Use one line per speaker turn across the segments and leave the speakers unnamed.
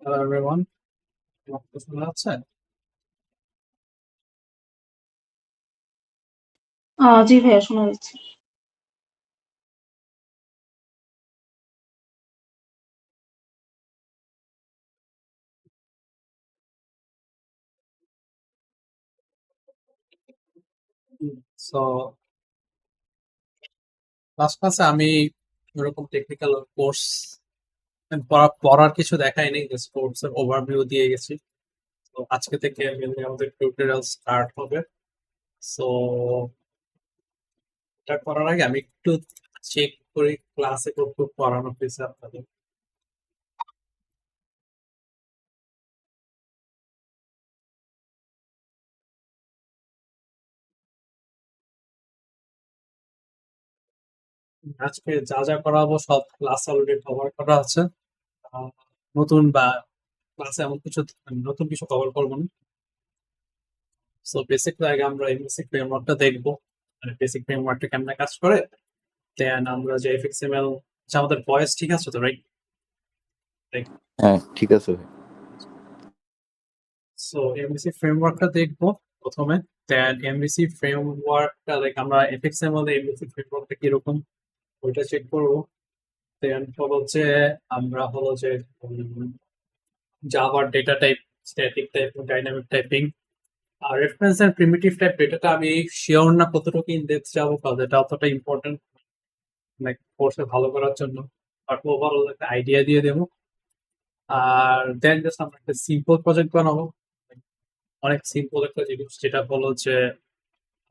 Hello everyone, আমার কথা শোনা যাচ্ছে?
জি ভাইয়া শোনা যাচ্ছে।
সো লাস্ট ক্লাসে আমি এরকম টেকনিক্যাল কোর্স পড়ার কিছু দেখাইনি, জাস্ট কোর্সের ওভারভিউ দিয়ে গেছি। তো আজকে থেকে মেনলি আমাদের টিউটোরিয়াল স্টার্ট হবে। সো এটা করার আগে আমি একটু চেক করি ক্লাসে কতটুকু পড়ানো হয়েছে আপনাদের। আজকে যা যা করাবো সব ক্লাস অলরেডি কভার করা আছে। আহ, নতুন বা ক্লাসে এমন কিছু নতুন কিছু কভার করবো না। সো বেসিকলি আগে আমরা এমএসসি ফ্রেমওয়ার্কটা দেখবো, মানে বেসিক ফ্রেমওয়ার্কটা কেমনে কাজ করে। দেন আমরা যে এফএক্সএমএল, আচ্ছা আমাদের ভয়েস ঠিক আছে তো, রাইট?
হ্যাঁ, ঠিক আছে ভাই।
সো এমভিসি ফ্রেমওয়ার্কটা দেখবো প্রথমে। দেন এমভিসি ফ্রেমওয়ার্কটা লাইক আমরা এফএক্সএমএল এ এমভিসি ফ্রেমওয়ার্কটা কিরকম ওইটা চেক করবো। দেন হচ্ছে আমরা যে জাভার data type, static type, dynamic typing আর রেফারেন্স এন্ড প্রিমিটিভ টাইপ ডেটাটা আমি শিওর না কতটুকু ইন ডেপথ যাবো, কারণ এটা অতটা ইম্পর্টেন্ট লাইক কোর্সে ভালো করার জন্য। বাট ওভারঅল একটা আইডিয়া দিয়ে দেবো। আর দেন জাস্ট আমরা একটা সিম্পল প্রজেক্ট বানাবো, অনেক সিম্পল একটা জিনিস, যেটা যে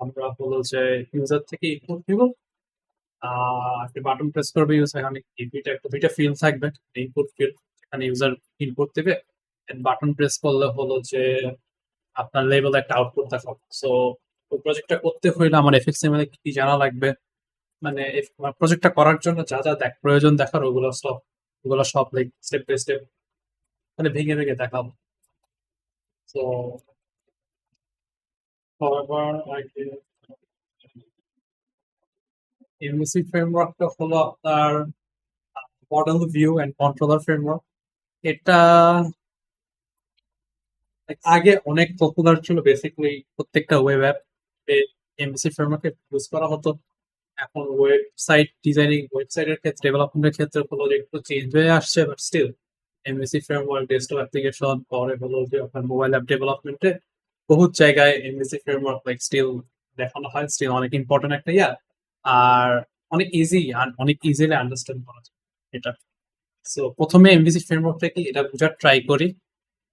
আমরা যে ইউজার থেকে ইনপুট নিব। একটা বাটন প্রেস করবে ইউজার, এখানে দুইটা ফিল্ড থাকবে, ইনপুট ফিল্ড, এখানে ইউজার ইনপুট দিবে। বাটন প্রেস করলে যে আপনার লেভেল একটা আউটপুট দেখাবো। সো ওই প্রজেক্টটা করতে হইলে আমার এফএক্সএমএল কি কি জানা লাগবে, মানে প্রজেক্টটা করার জন্য যা যা প্রয়োজন দেখার ওগুলো সব লাইক স্টেপ বাই স্টেপ মানে ভেঙে ভেঙে দেখাবো। তো এমভিসি ফ্রেমওয়ার্কটা হলো আপনার model view and controller framework. এটা আগে অনেক পপুলার ছিল, বেসিক্যালি প্রত্যেকটা ওয়েব অ্যাপ এমভিসি ফ্রেমওয়ার্কে ইউজ করা হতো। এখন ওয়েবসাইট ডিজাইনিং, ওয়েবসাইটের ক্ষেত্রে, ডেভেলপমেন্টের ক্ষেত্রে যে একটু চেঞ্জ হয়ে আসছে, but still MVC framework desktop application, পরে যে আপনার মোবাইল অ্যাপ ডেভেলপমেন্টে বহুত জায়গায় এমভিসি ফ্রেমওয়ার্ক লাইক স্টিল দেখানো হয়, স্টিল অনেক ইম্পর্টেন্ট একটা আর অনেক ইজি আর অনেক ইজিলি আন্ডারস্ট্যান্ড করা যায় এটা। সো প্রথমে এমভিসি ফ্রেমওয়ার্ক থেকে এটা বোঝার ট্রাই করি।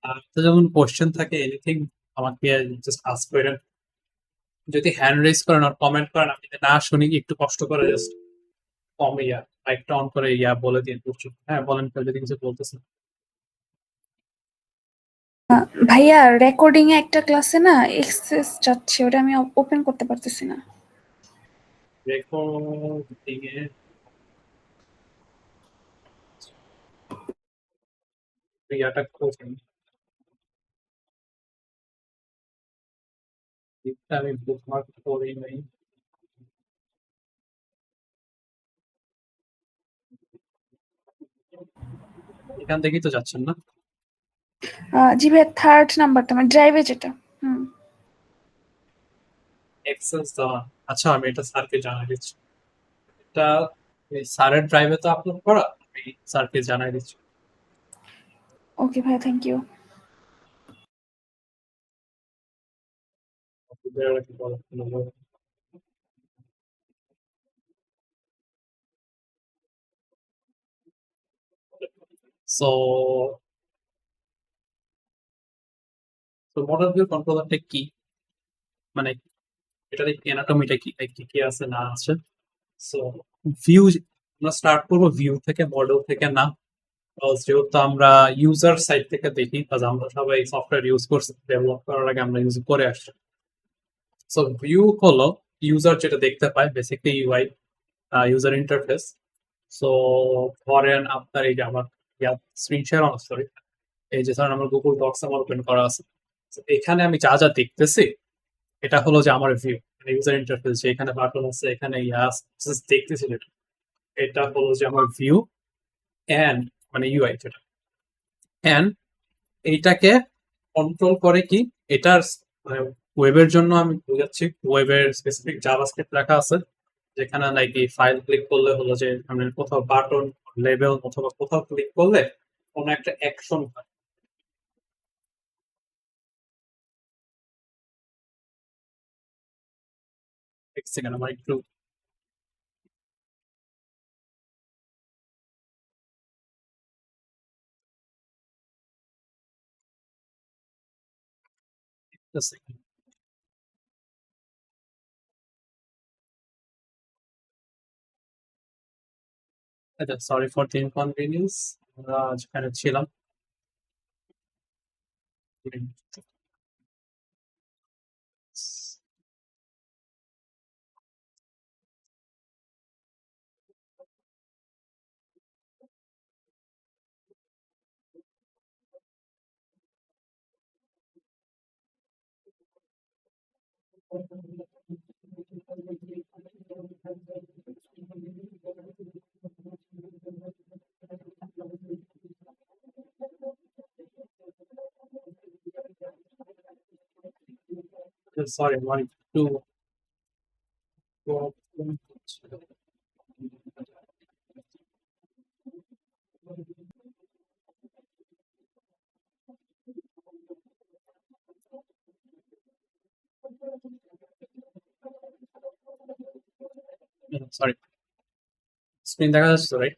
আর তো যখন কোশ্চেন থাকে এনিথিং আমাকে জাস্ট আস্ক করেন, যদি হ্যান্ড রেজ করেন আর কমেন্ট করেন, আমি যদি না শুনি একটু কষ্ট করে জাস্ট কম লাইটটা অন করে বলে দিন বুঝছো। হ্যাঁ বলেন, কেউ যদি কিছু বলতেছেন।
ভাইয়া রেকর্ডিং এ একটা ক্লাসে না এক্সেস চাচ্ছে, ওটা আমি ওপেন করতে পারতেছি না।
রেকর্ডিং এ ইয়াটা করছেন, এটা আমি বুকমার্ক করি নাই। এখান থেকেই তো যাচ্ছেন না?
জি ভাইয়া, থার্ড নাম্বারটা আমার ড্রাইভে যেটা।
এক্সেস দেওয়া, আচ্ছা আমি এটা স্যারকে জানাই দিচ্ছি। এটা স্যারের ড্রাইভে তো আপলোড করা, আমি স্যারকে জানাই দিচ্ছি।
ওকে ভাইয়া, thank you.
So model view কন্ট্রোলারটা কি, মানে এটার অ্যানাটমিটা কি, কি কি আছে না আছে। সো ভিউ, আমরা স্টার্ট করবো ভিউ থেকে, মডেল থেকে না। যেহেতু আমরা ইউজার সাইড থেকে দেখি, কাজ আমরা সবাই সফটওয়্যার ইউজ করছি, ডেভেলপ করার আগে আমরা ইউজ করে আসছি। সো ভিউ হলো ইউজার যেটা দেখতে পায়, basically UI, user interface. So ধরেন আপনার এই যে আমার স্ক্রিন শেয়ার অন, সরি, এই যে ধরেন আমার গুগল ডক্স আমার ওপেন করা আছে। So, এখানে আমি যা যা দেখতেছি এটা হলো যে আমার ভিউ, ইউজার ইন্টারফেস, যে এখানে বাটন আছে, এখানে দেখতেছি যেটা, এটা হলো যে আমার ভিউ। এন্ড মানে ইউআই যেটা, এন্ড এইটাকে কন্ট্রোল করে কি এটার ওয়েবের জন্য আমি বুঝাচ্ছি, ওয়েবের স্পেসিফিক জাভাস্ক্রিপ্ট লেখা আছে যেখানে নাকি ফাইল ক্লিক করলে হলো যে মানে কোথাও বাটন লেবেল অথবা কোথাও ক্লিক করলে কোনো একটা অ্যাকশন হয়। এক সেকেন্ড আমার একটু একটা second। আচ্ছা, সরি ফর দ্য ইনকনভিনিয়েন্স। আমরা যেখানে ছিলাম সরি আমার একটু সরি, স্ক্রিন দেখা যাচ্ছে তো, রাইট?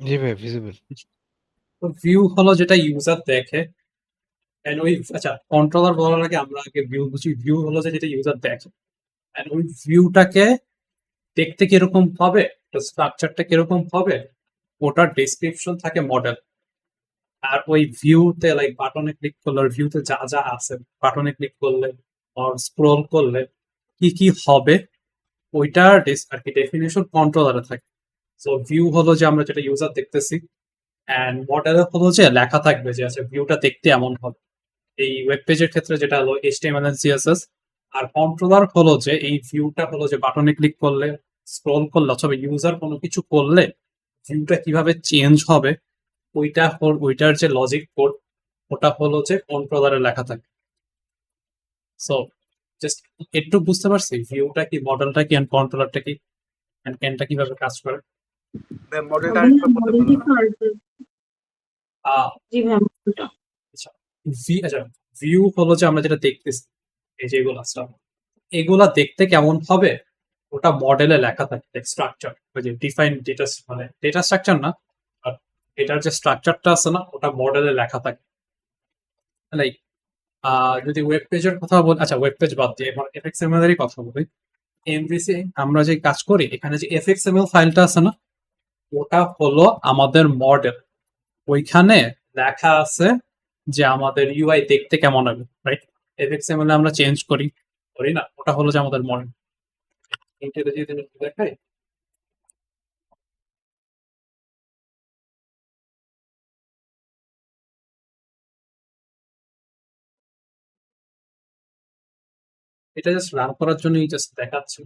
জি ভাই ভিজিবল।
তো ভিউ হলো যেটা ইউজার দেখে, এন্ড ওই আচ্ছা কন্ট্রোলার বলার আগে আমরা আগে ভিউ বুঝি। ভিউ হলো যে যেটা ইউজার দেখে, এন্ড ওই ভিউটাকে দেখতে কিরকম হবে, স্ট্রাকচারটা কিরকম হবে, ওটার ডেসক্রিপশন থাকে মডেল। আর ওই ভিউতে লাইক বাটনে ক্লিক করলে ভিউতে যা যা আছে বাটনে ক্লিক করলে আর স্ক্রল করলে কি কি হবে ওইটার আর কি ডেফিনেশন কন্ট্রোলারে থাকে। সো ভিউ হলো যে আমরা যেটা ইউজার দেখতেছি, এন্ড মডেলে হলো যে লেখা থাকবে যে আচ্ছা ভিউটা দেখতে এমন হবে। এই ওয়েব পেজের ক্ষেত্রে যেটা হলো HTML and CSS। আর কন্ট্রোলার হলো যে এই ভিউটা হলো যে বাটনে ক্লিক করলে স্ক্রল করলে অথবা ইউজার কোনো কিছু করলে ভিউটা কিভাবে চেঞ্জ হবে ওইটার যে লজিক কোড ওটা হলো যে কন্ট্রোলারে লেখা থাকে। সো জাস্ট একটু বুঝতে পারছি ভিউটা কি, মডেলটা কি, এন্ড কন্ট্রোলারটা কি, এন্ড ক্যানটা কিভাবে কাজ করে।
মডেলটা
আমি
আরেকবার বলতে
মডেলই
পারবেন?
জি ভাই মডেলটা
আচ্ছা, আচ্ছা ভিউ হলো যে আমরা যেটা দেখতেছি এই যে এগুলা stuff, এগুলা দেখতে কেমন হবে ওটা মডেলে লেখা থাকে। স্ট্রাকচার ওই যে ডিফাইন ডেটা, মানে ডেটা স্ট্রাকচার না, আর এটার যে স্ট্রাকচারটা আছে না ওটা মডেলে লেখা থাকে। লাইক যদি ওয়েব পেজের কথা বলি, আচ্ছা ওয়েব পেজ বাদ দিয়ে এবার এফএক্সএমএল এরই কথা বলি। এমভিসি আমরা যে কাজ করি এখানে যে এফএক্সএমএল ফাইলটা আছে না ওটা হলো আমাদের মডেল। ওইখানে লেখা আছে যে আমাদের ইউআই দেখতে কেমন হবে, রাইট? এফএক্সএমএল আমরা চেঞ্জ করি করি না, ওটা হলো যে আমাদের মডেল। ইন্টারভিউ যদি দেখাই এটা জাস্ট রান করার জন্যই জাস্ট দেখাচ্ছি।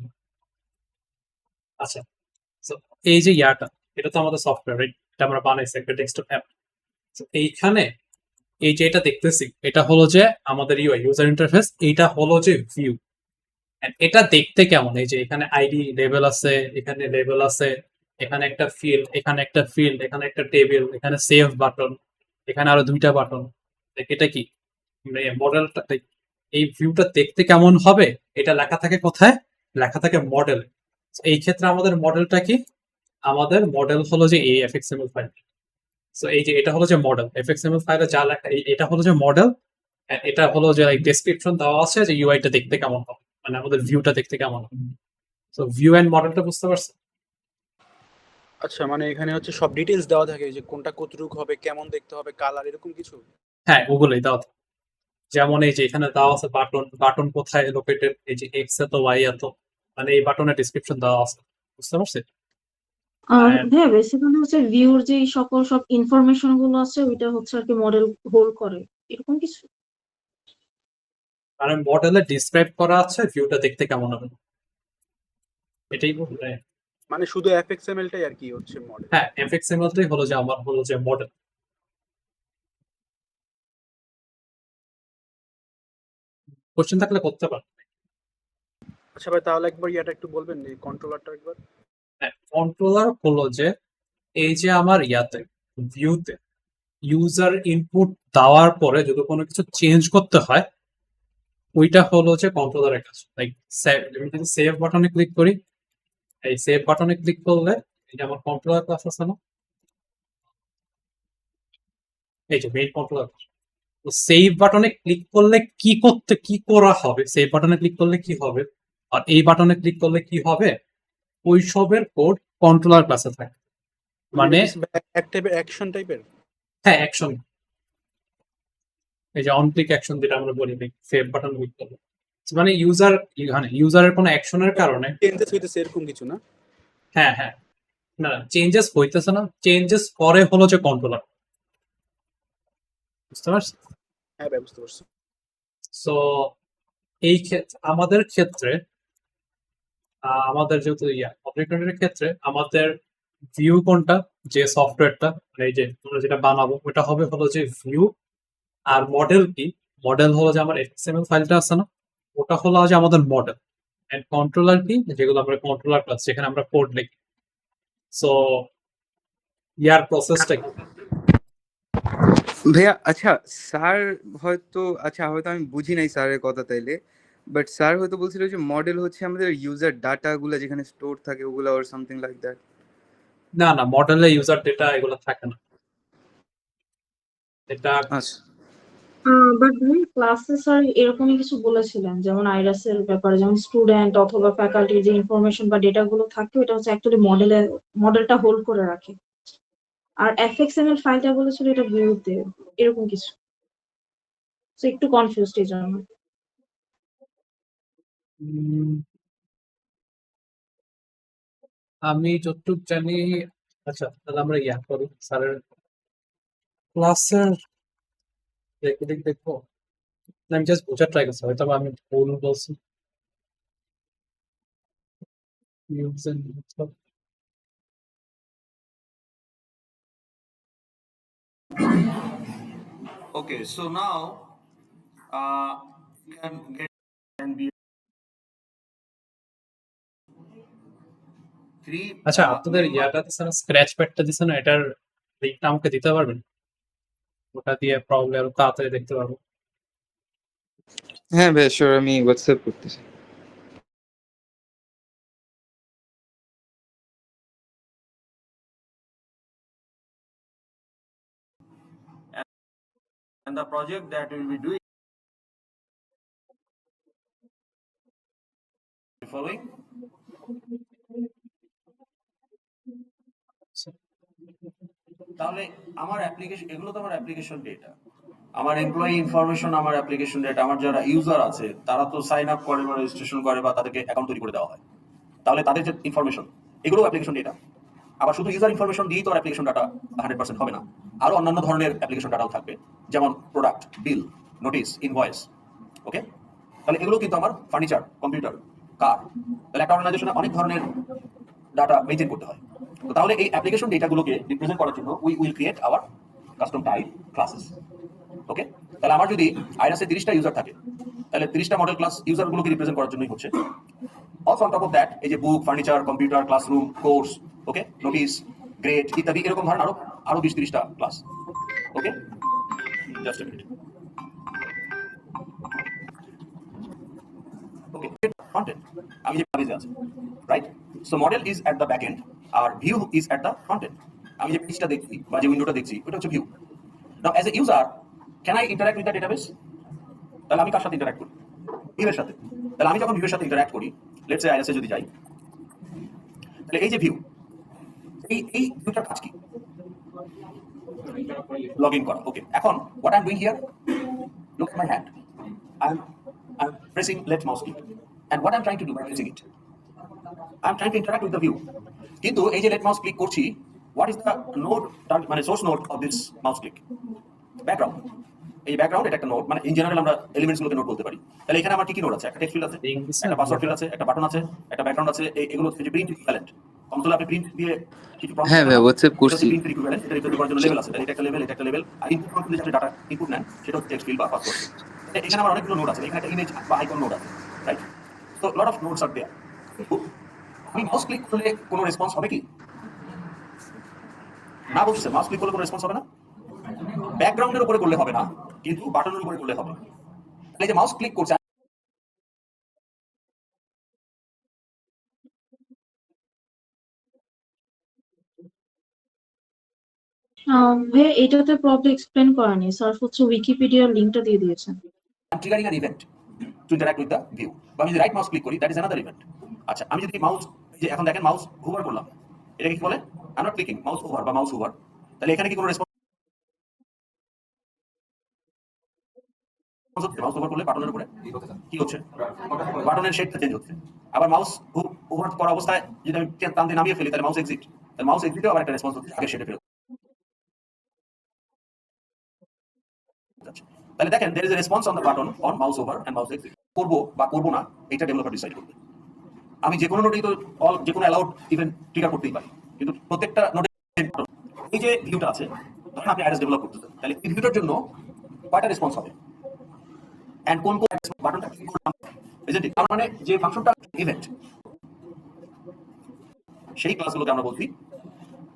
আচ্ছা, so এই যে ইয়াটা এটা তো আমাদের সফটওয়্যার, রাইট? এটা আমরা বানাইছি একটা ডেস্কটপ অ্যাপ। এইখানে এই যে এটা দেখতেছি এটা হলো যে আমাদের ইউআই ইউজার ইন্টারফেস, এইটা হলো যে ভিউ। এটা দেখতে কেমন, এই যে এখানে আইডি লেভেল আছে, এখানে লেভেল আছে, এখানে একটা ফিল্ড, এখানে একটা ফিল্ড, এখানে একটা টেবিল, এখানে সেভ বাটন, এখানে আরো দুইটা বাটন। এটা কি মডেলটা, এই ভিউটা দেখতে কেমন হবে এটা লেখা থাকে কোথায়? লেখা থাকে মডেল। এই ক্ষেত্রে আমাদের মডেলটা কি? আমাদের মডেল হলো যে এই এফএক্সএমএল ফাইল। সো এই যে এটা হলো যে মডেল, এফএক্সএমএল ফাইলে যা লেখা এটা হলো যে মডেল। এটা হলো যে ডেসক্রিপশন দেওয়া আছে যে ইউআইটা দেখতে কেমন হবে, মানে আমাদের ভিউটা দেখতে কেমন হবে। সো ভিউ এন্ড মডেলটা বুঝতে পারছেন?
আচ্ছা মানে এখানে হচ্ছে সব ডিটেইলস দেওয়া থাকে যে কোনটা কতটুকু হবে, কেমন দেখতে হবে, কালার এরকম কিছু।
হ্যাঁ ওগুলোই দেওয়া থাকে। যেমন এই যে এখানে দেওয়া আছে বাটন, বাটন কোথায় লোকেটেড, এই যে এক্স এত ওয়াই এত, মানে এই বাটনের ডেসক্রিপশন দেওয়া আছে। বুঝতে পারছেন?
আর
And
ভাইয়া বেসিক্যালি হচ্ছে ভিউর যে সকল সব ইনফরমেশন গুলো আছে ওইটা হচ্ছে আর কি মডেল হোল্ড করে এরকম কিছু।
মানে মডেলে ডিসক্রাইব করা আছে ভিউটা দেখতে কেমন হবে, এটাই বলতে।
মানে শুধু এফএক্সএমএল টাই আর কি হচ্ছে মডেল।
হ্যাঁ এফএক্সএমএল টাই হলো যে আমার হলো যে মডেল। কোশ্চেন থাকলে করতে পারেন।
আচ্ছা ভাই, তাহলে একবার ইয়াটা একটু বলবেন এই কন্ট্রোলারটা একবার।
হ্যাঁ, কন্ট্রোলার হলো যে এই যে আমার ভিউতে ইউজার ইনপুট দেওয়ার পরে যদি কোনো কিছু চেঞ্জ করতে হয়, ওইটা হলো যে কন্ট্রোলারের কাজ। লাইক আমি যদি সেভ বাটনে ক্লিক করি, এই সেভ বাটনে ক্লিক করলে এই যে আমার কন্ট্রোলার ক্লাস আছে না, এই যে মেইন কন্ট্রোলার। তো সেভ বাটনে ক্লিক করলে কি করা হবে, সেভ বাটনে ক্লিক করলে কি হবে, আর এই বাটনে ক্লিক করলে কি হবে, ওই সবের কোড কন্ট্রোলার ক্লাসে থাকে। মানে
এক টাইপের অ্যাকশন টাইপের।
হ্যাঁ, অ্যাকশন, এই যে অন ক্লিক অ্যাকশন যেটা আমরা বলি সেভ বাটন ক্লিক করলে, মানে ইউজারের কোনো অ্যাকশনের কারণে
চেঞ্জেস হইতেছে এরকম কিছু না?
হ্যাঁ হ্যাঁ, না চেঞ্জেস হইতেছে না, চেঞ্জেস করে হলো যে কন্ট্রোলার। বুঝতে পারছি?
হ্যাঁ ভাই, বুঝতে পারছি।
সো এই ক্ষেত্রে আমাদের ক্ষেত্রে আমাদের যেহেতু অবজেক্ট ওরিয়েন্টেড ক্ষেত্রে আমাদের ভিউ কোনটা, যে সফটওয়্যারটা এই যে আমরা যেটা বানাবো ওটা হবে হলো যে ভিউ। আর মডেল কি, মডেল হলো যে আমার এক্সএমএল ফাইলটা আছে না, ওটা হলো যে আমাদের মডেল। এন্ড কন্ট্রোলার কি, যেগুলো আমরা কন্ট্রোলার ক্লাস, যেখানে আমরা কোড লিখি। সো ইয়ার প্রসেসটা কি?
ভাইয়া আচ্ছা স্যার হয়তো আমি বুঝি নাই স্যারের কথা তাইলে, বাট স্যার হয়তো বলছিল যে মডেল হচ্ছে আমাদের ইউজার ডাটা গুলা যেখানে স্টোর থাকে ওগুলা অর সামথিং লাইক দ্যাট।
না না, মডেলে ইউজার ডেটা এগুলো থাকে না, এটা
আচ্ছা
বাট ভাই ক্লাসে স্যার এরকমই কিছু বলেছিলেন, যেমন আইরাসের ব্যাপারে, যেমন স্টুডেন্ট অথবা ফ্যাকাল্টির যে ইনফরমেশন বা ডেটা গুলো থাকে ওটা হচ্ছে অ্যাকচুয়ালি মডেলটা হোল্ড করে রাখে। আর এফএক্সএমএল ফাইলটা বলেছিল এটা ভিউতে, এরকম কিছু। তো একটু কনফিউজড এই জন্য।
উম, আমি যতটুকু জানি। আচ্ছা, তাহলে আমরা করি স্যারের ক্লাসের দেখবো। আমি জাস্ট বোঝার ট্রাই করছি, হয়তো বা আমি ভুল বলছি।
Okay, so now you can get and be three.
আচ্ছা, আপনাদের ইয়াটা দিছে না, স্ক্র্যাচ প্যাডটা দিছে না, এটার লিঙ্কটা আমাকে দিতে পারবেন? ওটা দিয়ে প্রবলেম আরো তাড়াতাড়ি দেখতে পারবো।
হ্যাঁ ভাইয়া শিওর, আমি হোয়াটসঅ্যাপ করতেছি।
And the project that we will be doing following. তাহলে আমার অ্যাপ্লিকেশন, এগুলো তো আমার অ্যাপ্লিকেশন ডেটা, আমার এমপ্লয়ি ইনফরমেশন, আমার অ্যাপ্লিকেশন ডেটা, আমার যারা ইউজার আছে তারা তো সাইন আপ করে বা রেজিস্ট্রেশন করে বা তাদেরকে অ্যাকাউন্ট তৈরি করে দেওয়া হয়, তাহলে তাদের যে ইনফরমেশন এগুলো অ্যাপ্লিকেশন ডেটা। আবার শুধু ইউজার ইনফরমেশন দিয়েই তো অ্যাপ্লিকেশন ডাটা 100% হবে না, আরো অন্যান্য ধরনের অ্যাপ্লিকেশন ডাটাও থাকবে, যেমন প্রোডাক্ট, বিল, নোটিস, ইনভয়েস। ওকে, তাহলে এগুলো কিন্তু আমার ফার্নিচার, কম্পিউটার, কার, তাহলে একটা অর্গানাইজেশনে অনেক ধরনের ডাটা মেইনটেইন করতে হয়। তো তাহলে এই অ্যাপ্লিকেশন ডেটাগুলোকে রিপ্রেজেন্ট করার জন্য we will create our custom type classes. Okay, তাহলে আমার যদি আইরাসে 30টা ইউজার থাকে, তাহলে 30টা মডেল ক্লাস ইউজারগুলোকে রিপ্রেজেন্ট করার জন্যই হচ্ছে। Also on top of that এই যে book, furniture, computer, classroom, course, okay, notice, grade ইত্যাদি এরকম ধরনের আরো 20-30টা class. Okay, just a minute. Okay, content আমি যে পেজে আছে, right? So model is at the back end আর view is at the front end. আমি যে পেজটা দেখছি বা যে উইন্ডোটা দেখছি ওটা হচ্ছে view. Now as a user can I interact with the database? তাহলে আমি কার সাথে ইন্টারঅ্যাক্ট করি? ভিউয়ের সাথে। তাহলে আমি যখন ভিউয়ের সাথে ইন্টারঅ্যাক্ট করি, লেটস সে আইএসএ যদি যাই, তাহলে এই যে ভিউ, এই ভিউটার কাজ কি? লগ ইন করা। ওকে, এখন what I am doing here, look at my hand, I'm pressing left mouse click, and what I'm trying to do by pressing it, I'm trying to interact with the view. কিন্তু এই যে left mouse click করছি, what is the node, মানে source node of this mouse click? Background. এই background এটা একটা node, মানে in general আমরা এলিমেন্টস গুলোকে নোড বলতে পারি। তাহলে এখানে আমার কি কি নোড আছে? একটা টেক্সট ফিল্ড আছে, একটা পাসওয়ার্ড ফিল্ড আছে, একটা বাটন আছে, একটা ব্যাকগ্রাউন্ড আছে। এগুলো হচ্ছে যে প্রিন্ট ইকুইভ্যালেন্ট। কনসোলে আপনি প্রিন্ট দিয়ে কিছু প্রম্পট,
হ্যাঁ ভাই হোয়াটসঅ্যাপ করছি।
প্রিন্ট ইকুইভ্যালেন্ট, এটা রিপ্রেজেন্ট করার জন্য লেভেল আছে। তাহলে এটা একটা লেভেল, এটা একটা লেভেল, আর ইনপুট ফাংশন যেটা ডাটা ইনপুট নেন সেটা হচ্ছে টেক্সট ফিল্ড বা পাসওয়ার্ড। এখানে আমার অনেকগুলো নোড আছে, এখানে একটা ইমেজ বা আইকন নোড আছে, রাইট? তো লট অফ নোডস আর দেয়ার। আমি মাউস ক্লিক করলে কোনো রেসপন্স হবে কি? না বলছে, মাউস ক্লিক করলে কোনো রেসপন্স হবে না। ব্যাকগ্রাউন্ডের উপরে করলে হবে না, কিন্তু বাটনের উপরে করলে হবে। এই যে মাউস ক্লিক করছে,
ভাইয়া এটাতে প্রবলেম এক্সপ্লেন করেনি, স্যার হচ্ছে উইকিপিডিয়ার লিঙ্কটা দিয়ে দিয়েছেন।
triggering an event to interact with the view. বা আমি যদি রাইট মাউস ক্লিক করি, দ্যাট ইজ অ্যানাদার ইভেন্ট। আচ্ছা, আমি যদি মাউস, যে এখন দেখেন মাউস হুভার করলাম, এটাকে কি বলে? I am not clicking, mouse over বা মাউস হুভার। তাহলে এখানে কি কোনো রেসপন্স হচ্ছে? মাউস ওভার করলে বাটনের উপরে কি হচ্ছে? বাটনের শেপটা চেঞ্জ হচ্ছে। আবার মাউস ওভার করা অবস্থায় যদি আমি টান দিয়ে নামিয়ে ফেলি, তাহলে মাউস এক্সিট, তাহলে মাউস এক্সিটেও আবার একটা রেসপন্স হচ্ছে, আগে সেটা ফেরত যাচ্ছে। তাহলে দেখেন, there is a response on the button on mouse over and mouse exit. করব বা করব না, এটা ডেভেলপার ডিসাইড করবে। আমি যে কোনো নোটেই তো যে কোনো অ্যালাউড ইভেন্ট ট্রিগার করতেই পারি, কিন্তু প্রত্যেকটা নোটে এই যে ভিউটা আছে, ধরেন আপনি আইরিস ডেভেলপ করতেছেন, তাহলে এই ভিউটার জন্য কয়টা রেসপন্স হবে এন্ড কোন কোন বাটনটা ক্লিক করলাম, ইজন্ট ইট? তার মানে যে ফাংশনটা ইভেন্ট, সেই ক্লাসগুলোকে আমরা বলছি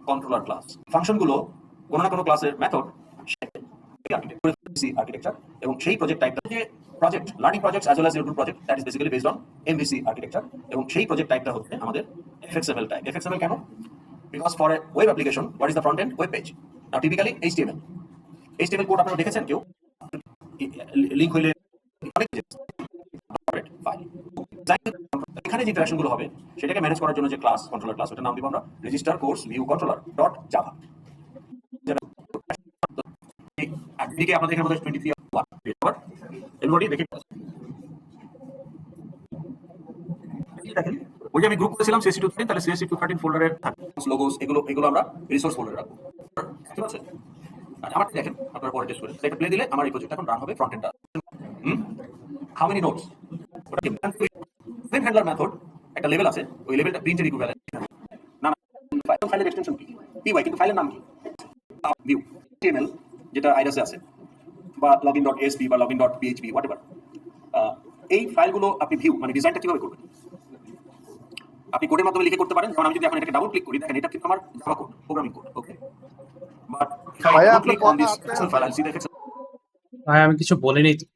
কন্ট্রোলার ক্লাস। ফাংশনগুলো কোনো না কোনো ক্লাসের মেথড আর্কিটেকচার, এবং সেই প্রজেক্ট টাইপটা যে project learning projects as well as your project, that is basically based on MVC architecture, এবং সেই প্রজেক্ট টাইপটা হচ্ছে আমাদের এফএক্সএমএল টাইপ। এফএক্সএমএল কেন? Because for a web application what is the front end web page? Now typically HTML. HTML code আপনারা দেখেছেন কেউ? Link হইলে অনেক ফাইল, এখানে যে ইন্টারাকশন গুলো হবে সেটাকে ম্যানেজ করার জন্য যে ক্লাস, কন্ট্রোলার ক্লাস, ওটার নাম দিব আমরা register course view controller dot Java. এদিকে আপনাদের এখানে বোধহয় 23 এলওডি দেখে দেখেন, ওই যে আমি গ্রুপ করেছিলাম সিএসসি 213, তাহলে সিএসসি 213 ফোল্ডারের লোগোস, এগুলো আমরা রিসোর্স ফোল্ডারে রাখবো, ঠিক আছে? আমার দেখেন, আপনারা পরে টেস্ট করে এটা প্লে দিলে আমার এই প্রজেক্ট এখন রান হবে ফ্রন্ট এন্ডটা। How many notes? ওটা কি ফ্রেম হ্যান্ডলার মেথড একটা লেভেল আছে, ওই লেভেলটা প্রিন্টের ইকুইভ্যালেন্ট না, ফাইলের এক্সটেনশন কি পিওয়াই, কিন্তু ফাইলের নাম কি ভিউ html, যেটা আইরাসে আছে, বা login.asp বা login.php হোয়াটএভার। এই ফাইলগুলো আপনি ভিউ মানে ডিজাইনটা কিভাবে করবেন? আপনি কোডের মাধ্যমে লিখে করতে পারেন। যেমন আমি যদি এখন এটাকে ডাবল ক্লিক করি, দেখেন এটা কিন্তু আমার Java code, programming code, okay? But
ভাইয়া,
আই
আপনার
ক্লিক অন
কথা
দিস
আপনি
excel file, I see the excel.
ভাই আমি কিছু বলিনি তো।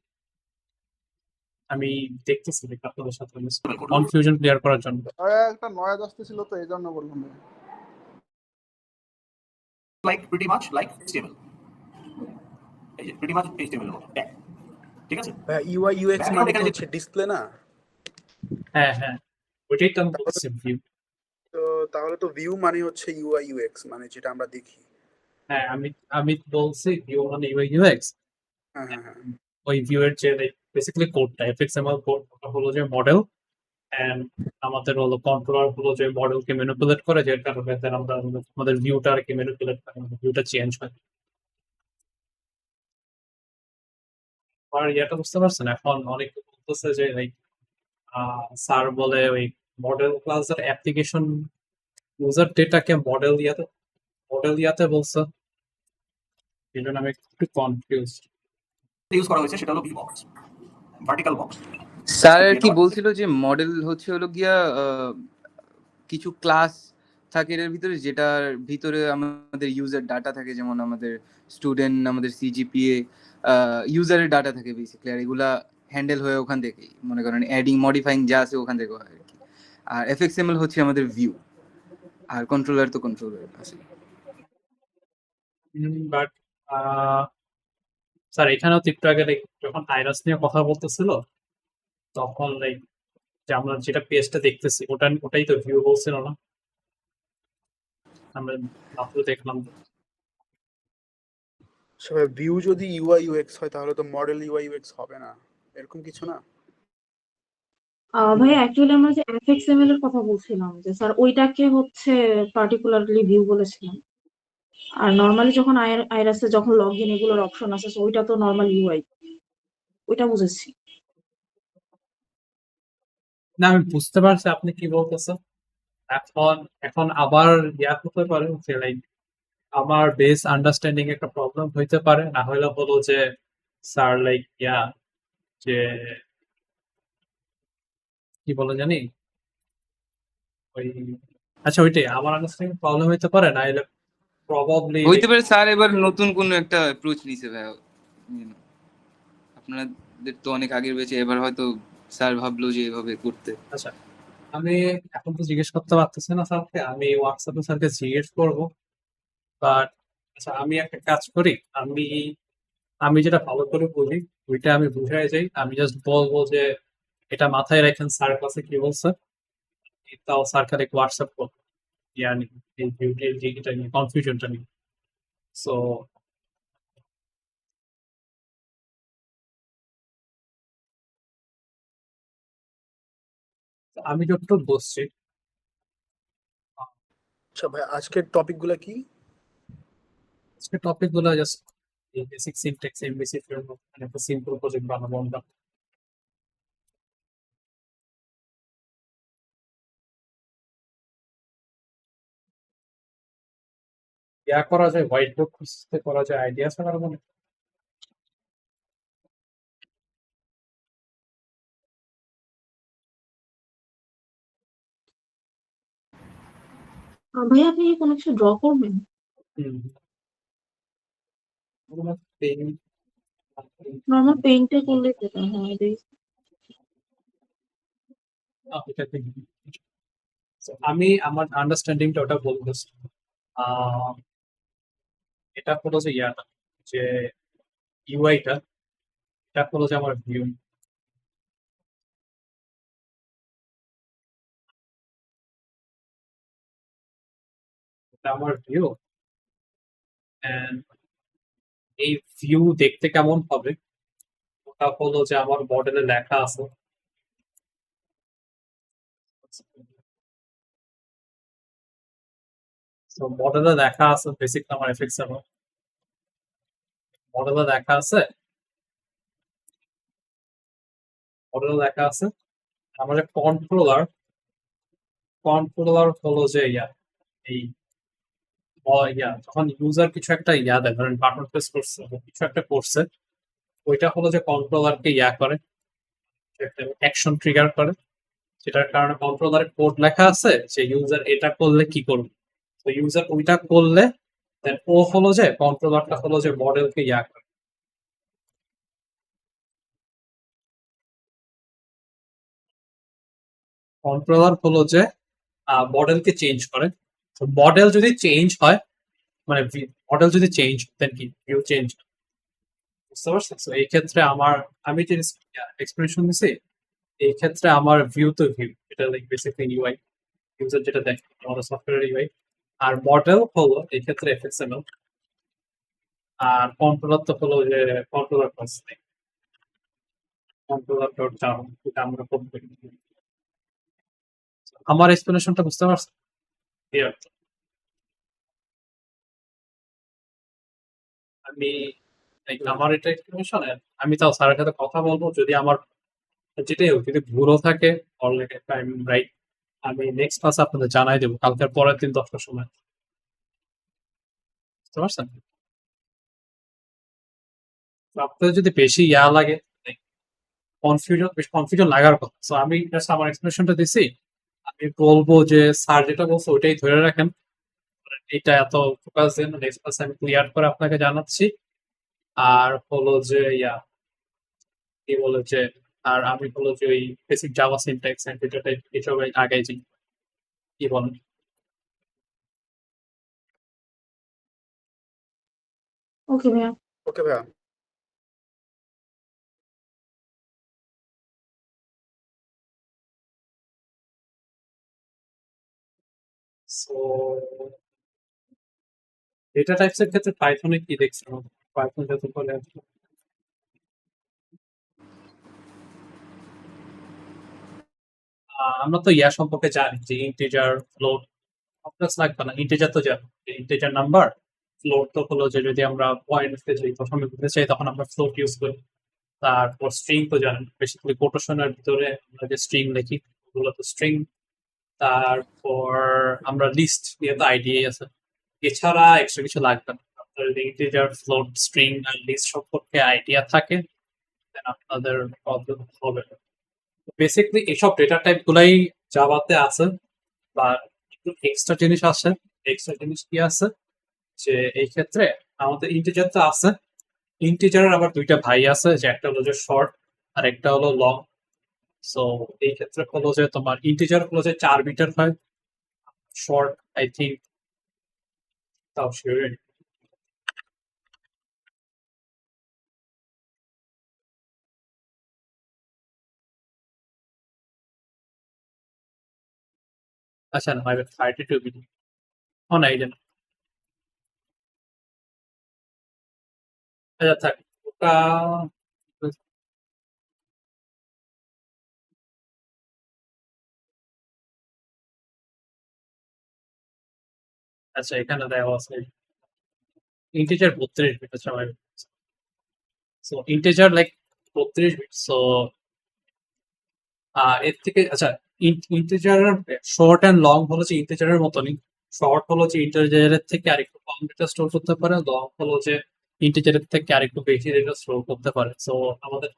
আমি দেখতেছি আপনাদের সাথে কনফিউশন ক্লিয়ার করার জন্য।
ভাইয়া একটা নয়েজ আসতেছিল তো এই জন্য বললাম ভাইয়া।
Like pretty much like HTML, এই যে প্রিটি মাচ HTML এর মতো, ঠিক আছে?
ইউআই ইউএক্স
Background
মানে
এখানে
তো
যে-
হচ্ছে ডিসপ্লে না?
হ্যাঁ হ্যাঁ, ওইটাই তো আমি বলছি ভিউ।
তো তাহলে তো ভিউ মানে হচ্ছে ইউআই ইউএক্স, মানে যেটা আমরা দেখি।
হ্যাঁ, আমি আমি বলছি ভিউ মানে ইউআই ইউএক্স।
হ্যাঁ হ্যাঁ হ্যাঁ।
ওই ভিউ এর যে বেসিক্যালি কোডটা এফএক্সএমএল কোড, ওটা হলো যে মডেল, এন্ড আমাদের হলো কন্ট্রোলার হলো যে মডেলকে ম্যানিপুলেট করে, যেটা কারণে then আমরা আমাদের ভিউটা আর কি ম্যানিপুলেট করে, ভিউটা চেঞ্জ হয়। আর এটা বুঝতে পারছেন? এখন অনেকে বলতেছে যে লাইক স্যার বলে ওই মডেল ক্লাসের অ্যাপ্লিকেশন ইউজার ডেটাকে মডেল ইয়াতে বলছে, এই জন্য আমি একটু কনফিউজ।
ইউজ করা হয়েছে সেটা হলো view box, vertical box.
Sir আর কি বলছিল যে মডেল হচ্ছে হলো গিয়া কিছু ক্লাস থাকে এর ভিতরে, যেটার ভিতরে আমাদের ইউজার ডাটা থাকে, যেমন আমাদের স্টুডেন্ট, আমাদের সিজিপিএ, ইউজারের ডাটা থাকে বেসিক্যালি, আর এগুলা হ্যান্ডেল হয়ে ওখান থেকেই, মনে করেন অ্যাডিং মডিফাইং যা আছে ওখান থেকে হয় আর কি। আর এফএক্সএমএল হচ্ছে আমাদের ভিউ, আর কন্ট্রোলার তো কন্ট্রোলার আছে।
বাট স্যার এখানেও তো একটু আগে যখন আইরাস নিয়ে কথা বলতেছিল, তখন লাইক যে আমরা যেটা পেজটা দেখতেছি ওটাই তো ভিউ বলছিল না? আমরা মাত্র দেখলাম।
সবাই ভিউ যদি ইউআই ইউএক্স হয় তাহলে তো মডেল ইউআই ইউএক্স হবে না, এরকম কিছু না?
ভাইয়া অ্যাকচুয়ালি আমরা যে এফএক্সএমএল এর কথা বলছিলাম, যে স্যার ওইটাকে হচ্ছে পার্টিকুলারলি ভিউ বলেছিলাম। আর নরমালি যখন আইরাসে যখন লগ ইন এগুলোর অপশন আছে, so ওইটা তো নরমাল ইউআই, ওইটা বুঝেছি।
না, আমি বুঝতে পারছি আপনি কি বলতেছেন। এখন আবার হতে পারে যে লাইক আমার বেস আন্ডারস্ট্যান্ডিং একটা প্রবলেম হইতে পারে, না হলে হলো যে স্যার লাইক যে কি বলে জানি ওই আচ্ছা ওইটাই আমার আন্ডারস্ট্যান্ডিং প্রবলেম হইতে পারে না এলে প্রবাবলি
হইতে পারে স্যার এবার নতুন কোনো একটা অ্যাপ্রোচ নিছে ভাই আপনাদের তো অনেক আগের বেঁচে, এবার হয়তো স্যার ভাবলো যে এভাবে করতে।
আচ্ছা আমি এখন তো জিজ্ঞেস করতে পারতেছি না স্যারকে, আমি হোয়াটসঅ্যাপে স্যারকে জিজ্ঞেস করবো। বাট আচ্ছা আমি একটা কাজ করি, আমি আমি যেটা ভালো করে বলি ওইটা আমি বুঝাই যাই, আমি জাস্ট বলবো যে এটা মাথায় রাখেন স্যার ক্লাসে কি বলছে, তাও স্যার খালি হোয়াটসঅ্যাপ করবো ইয়ানি এই বিউটির যে এটা নিয়ে কনফিউশনটা নিয়ে। সো আমি যতটুকু বসছি
আচ্ছা ভাই, আজকের টপিকগুলো কি?
আজকে টপিক গুলো জাস্ট এই বেসিক সিনট্যাক্স এমবিসি ফ্রেমওয়ার্ক মানে একটা সিম্পল প্রজেক্ট বানাবো আমরা। ইয়া করা যায় হোয়াইট বোর্ড খুঁজতে করা যায়, আইডিয়া আছে কারো মনে?
ভাইয়া আপনি কি কোনো কিছু ড্র করবেন?
হুম পেইন্ট
নর্মাল পেইন্টে করলে যেটা হয় এটাই।
এটা ঠিক। So, আমি আমার আন্ডারস্ট্যান্ডিংটা ওটা বলতেছি। এটা হলো যে ইয়াটা যে ইউআইটা, এটা হলো যে আমার ভিউ, এটা আমার ভিউ এন্ড এই ভিউ দেখতে কেমন হবে ওটা হলো যে আমার মডেলে লেখা আছে। তো মডেলে লেখা আছে বেসিক আমার এফএক্স এর মডেলে লেখা আছে, মডেলে লেখা আছে আমার যে কন্ট্রোলার, কন্ট্রোলার হলো যে ইয়া এই ইয়া যখন ইউজার কিছু একটা ইয়া দেয় ধরেন বাটন প্রেস করছে বা কিছু একটা করছে, ওইটা হলো যে কন্ট্রোলারকে ইয়া করে, একটা অ্যাকশন ট্রিগার করে, যেটার কারণে কন্ট্রোলারে কোড লেখা আছে যে ইউজার এটা করলে কি করবে। তো ইউজার ওইটা করলে দেন ও হলো যে কন্ট্রোলারটা হলো যে মডেলকে ইয়া করে। কন্ট্রোলার হলো যে মডেলকে চেঞ্জ করে। তো মডেল যদি চেঞ্জ হয় মানে মডেল যদি চেঞ্জ দেন কি ভিউ চেঞ্জ, বুঝতে পারছেন? তো এই ক্ষেত্রে আমার আমি যে এক্সপ্লেনেশন দিছি এই ক্ষেত্রে আমার ভিউ তো ভিউ এটা লাইক বেসিক্যালি ইউআই, ইউজার যেটা দেখে আমাদের সফটওয়্যার ইউআই, আর মডেল হলো এই ক্ষেত্রে এফএক্সএমএল, আর কন্ট্রোলার তো হলো যে controller class controller dot Java, এটা আমরা কোড করি। আমার এক্সপ্লেনেশনটা বুঝতে পারছেন? ক্লিয়ার? আমি like, আমার এটা এক্সপ্লেনেশন, আমি তাও স্যারের সাথে কথা বলবো, যদি আমার যেটাই হোক যদি ভুলও থাকে অলরেডি টাইম রাইট আমি নেক্সট ক্লাস আপনাদের জানাই দেবো কালকের পরের দিন 10টার সময়, বুঝতে পারছেন? তো আপনাদের যদি বেশি ইয়া লাগে কনফিউশন, বেশি কনফিউশন লাগার কথা, তো আমি just আমার এক্সপ্লেনেশনটা দিছি, আমি বলবো যে স্যার যেটা বলছে ওইটাই ধরে রাখেন, এটা এত ফোকাস দেন, নেক্সট ক্লাস আমি ক্লিয়ার করে আপনাকে জানাচ্ছি। আর হলো যে ইয়া কি বলে যে আর আমি হলো যে ওই basic Java syntax and data type এসব আগাই যাই, কি বলেন?
ওকে ভাইয়া।
ওকে ভাইয়া।
সো ডেটা টাইপস এর ক্ষেত্রে পাইথনে কি দেখছেন? পাইথন যত বলে আমরা তো ইয়া সম্পর্কে জানি যে ইন্টিজার ফ্লোট কমপ্লেক্স লাগবে না, ইন্টিজার তো জানি ইন্টিজার নাম্বার, ফ্লোট তো হলো যে যদি আমরা পয়েন্ট চাই প্রথমে দিতে চাই তখন আমরা ফ্লোট ইউজ করি। তারপর স্ট্রিং তো জানেন বেসিক্যালি কোটেশনের ভিতরে আমরা যে স্ট্রিং লিখি ওগুলো তো স্ট্রিং। তারপর আমরা লিস্ট নিয়ে তো আইডিয়াই আছে, এছাড়া এক্সট্রা কিছু লাগবে না। আপনার যদি ইন্টিজার ফ্লোট স্ট্রিং আর লিস্ট সম্পর্কে আইডিয়া থাকে then আপনাদের প্রবলেম হবে না। বেসিক্যালি এইসব ডেটা টাইপ গুলাই জাভাতে আছে, বা একটু এক্সট্রা জিনিস আছে। এক্সট্রা জিনিস কি আছে, যে এই ক্ষেত্রে আমাদের ইন্টিজার তো আছে, ইন্টিজারের আবার দুইটা ভাই আছে, যে একটা হলো যে শর্ট আর একটা হলো লং। সো এই ক্ষেত্রে হলো যে তোমার ইন্টিজার হলো যে 4 বিটের হয়, শর্ট আই থিঙ্ক, তাও শিওর। আচ্ছা না, 32 বিট। ও না, এই যে না। আচ্ছা থাক, ওটা আচ্ছা এখানে দেওয়া আছে ইন্টিজার 32 বিট। আচ্ছা so integer like 32 bit. So এর থেকে আচ্ছা, ইন্টিজারের শর্ট এন্ড লং হলো যে ইন্টিজারের মতনই। শর্ট হলো যে ইন্টিজারের থেকে আরেকটু কম ডেটা স্টোর করতে পারে, লং হলো যে ইন্টিজারের থেকে আরেকটু বেশি ডেটা স্টোর করতে পারে। সো আমাদের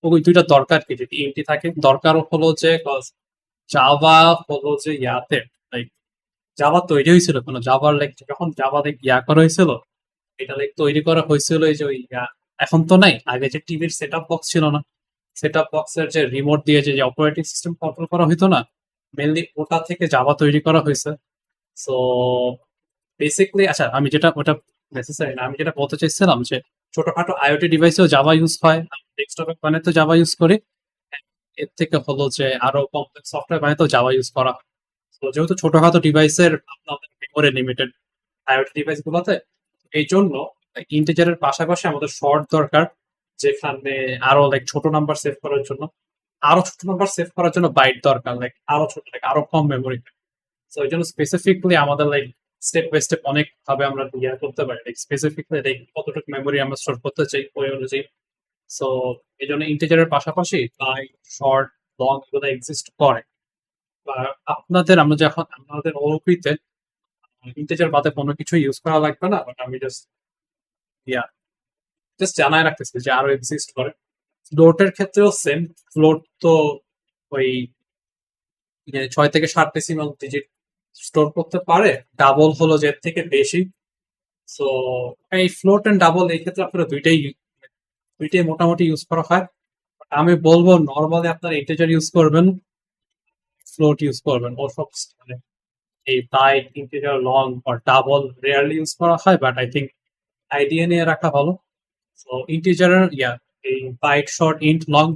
ওই দুইটা দরকার কি, যদি ইন্টি থাকে দরকার হলো যে জাভা হলো যে ইয়াতে লাইক জাভা তৈরি হয়েছিল কোনো জাভার লাইক যখন জাভা লাইক ইয়া করা হয়েছিল, এটা লাইক তৈরি করা হয়েছিল এই যে ওই এখন তো নাই, আগে যে টিভির সেট আপ বক্স ছিল না, সেট আপ বক্সের যে রিমোট দিয়ে যে অপারেটিং সিস্টেম কন্ট্রোল করা হইতো না, মেনলি ওটা থেকে জাভা তৈরি করা হয়েছে। সো বেসিকলি আচ্ছা, আমি যেটা ওটা নেসেসারি না, আমি যেটা বলতে চাইছিলাম যে ছোটখাটো আইওটি ডিভাইসেও জাভা ইউজ হয়, ডেস্কটপে বানাতে জাভা ইউজ করি, এর থেকে হলো যে আরো কমপ্লেক্স সফটওয়্যার বানাতেও জাভা ইউজ করা হয়। তো যেহেতু ছোটখাটো ডিভাইসের আপনাদের মেমোরি লিমিটেড আইওটি ডিভাইস গুলোতে, এই জন্য ইন্টিজারের পাশাপাশি আমাদের শর্ট দরকার, যেখানে আরো লাইক ছোট নাম্বার সেভ করার জন্য, আরো ছোট নাম্বার সেভ করার জন্য বাইট দরকার, লাইক আরো ছোট, লাইক আরো কম মেমোরি। তো এই জন্য স্পেসিফিকলি আমাদের লাইক স্টেপ বাই স্টেপ অনেক ভাবে আমরা ইয়া করতে পারি, লাইক স্পেসিফিকলি লাইক কতটুকু মেমোরি আমরা স্টোর করতে চাই ওই অনুযায়ী। সো এই জন্য ইন্টিজারের পাশাপাশি বাইট, শর্ট, লং এগুলো এক্সিস্ট করে। বা আপনাদের আমরা যখন আমাদের ওপিতে ইন্টিজার বাদে কোনো কিছু ইউজ করা লাগবে না, বাট আমি ইয়া জাস্ট জানায় রাখতেছি যে আরো এক্সিস্ট করে। ফ্লোটের ক্ষেত্রেও সেম। ফ্লোট তো ওই 6 থেকে 7 ডেসিমাল ডিজিট স্টোর করতে পারে, ডাবল হলো যে এর থেকে বেশি। সো এই ফ্লোট এন্ড ডাবল এই ক্ষেত্রে আপনারা দুইটাই মোটামুটি ইউজ করা হয়। আমি বলবো নর্মালি আপনারা ইন্টিজার ইউজ করবেন, ফ্লোট ইউজ করবেন, ও সব মানে এই বাইট, ইন্টিজার, লং আর ডাবল রেয়ারলি ইউজ করা হয়, বাট আই থিঙ্ক আইডিয়া নিয়ে রাখা ভালো। সো ইন্টিজারের এই byte, short, int, long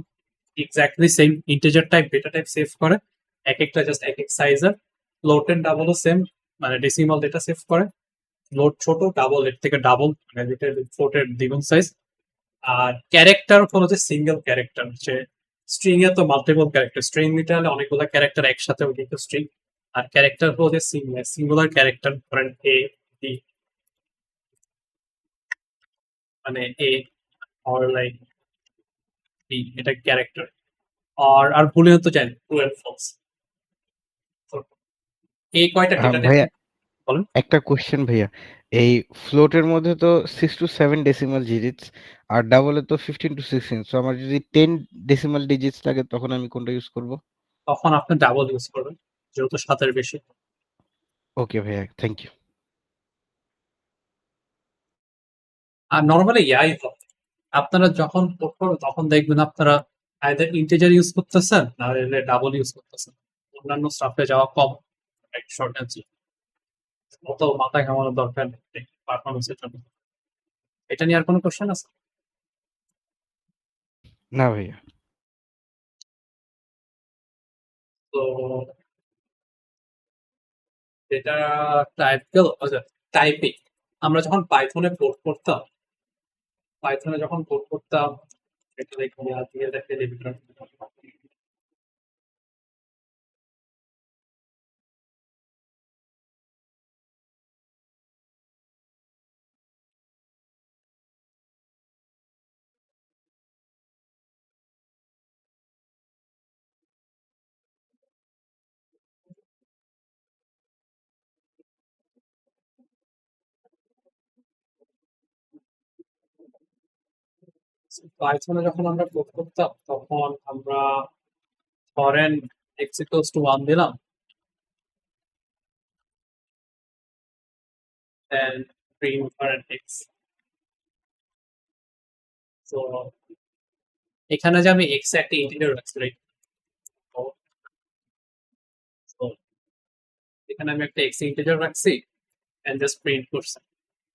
exactly same integer type data type save করে, এক একটা জাস্ট এক এক সাইজের। ফ্লোট এন্ড ডাবলও সেম, মানে ডেসিমাল ডেটা সেভ করে। ফ্লোট ছোট, ডাবল এর থেকে ডাবল, মানে ফ্লোটের দ্বিগুণ সাইজ। আর ক্যারেক্টার হলো যে সিঙ্গেল ক্যারেক্টার, যে স্ট্রিং এ তো মাল্টিপল ক্যারেক্টার, স্ট্রিং লিটারালি অনেকগুলো ক্যারেক্টার একসাথে ওই কিন্তু স্ট্রিং। আর ক্যারেক্টার হলো যে সিঙ্গুলার ক্যারেক্টার, ধরেন এ বি, মানে এ অর লাইক বি, এটা ক্যারেক্টার। আর বুলিয়ন তো জানি ট্রু এন্ড ফলস। এই কয়টা ডেটা টাইপ
ভাইয়া
বলেন।
একটা কোশ্চেন ভাইয়া, এই ফ্লোটের মধ্যে তো 6 to 7 ডেসিমাল ডিজিটস, আর ডাবলে তো 15 to 16। সো আমার যদি 10 ডেসিমাল ডিজিটস লাগে তখন আমি কোনটা ইউজ করব?
তখন আপনি ডাবল ইউজ করবেন, যেহেতু 7-এর বেশি।
ওকে ভাইয়া, থ্যাংক ইউ।
আর নর্মালি ইয়াই হবে, আপনারা যখন কোড করবেন তখন দেখবেন আপনারা আইদার ইন্টিজার ইউজ করতেছেন না হলে ডাবল ইউজ করতেছেন, অন্যান্য স্টাফে যাওয়া কম শর্ট অ্যান্সার, অত মাথা ঘামানোর দরকার নেই পারফরমেন্সের জন্য। এটা নিয়ে আর কোনো কোশ্চেন আছে?
না ভাইয়া।
তো এটা টাইপ গেল। আচ্ছা, টাইপিং আমরা যখন পাইথনে কোড করতাম, এটা দেখে দিয়ে দেখে দিবি। পাইথনে যখন আমরা কোড করতাম তখন আমরা ধরেন x equals to 1 দিলাম and print ধরেন x। তো এখানে যে আমি x এ একটা ইন্টিজার রাখছি রাইট, তো এখানে আমি একটা x ইন্টিজার রাখছি and just print করছি।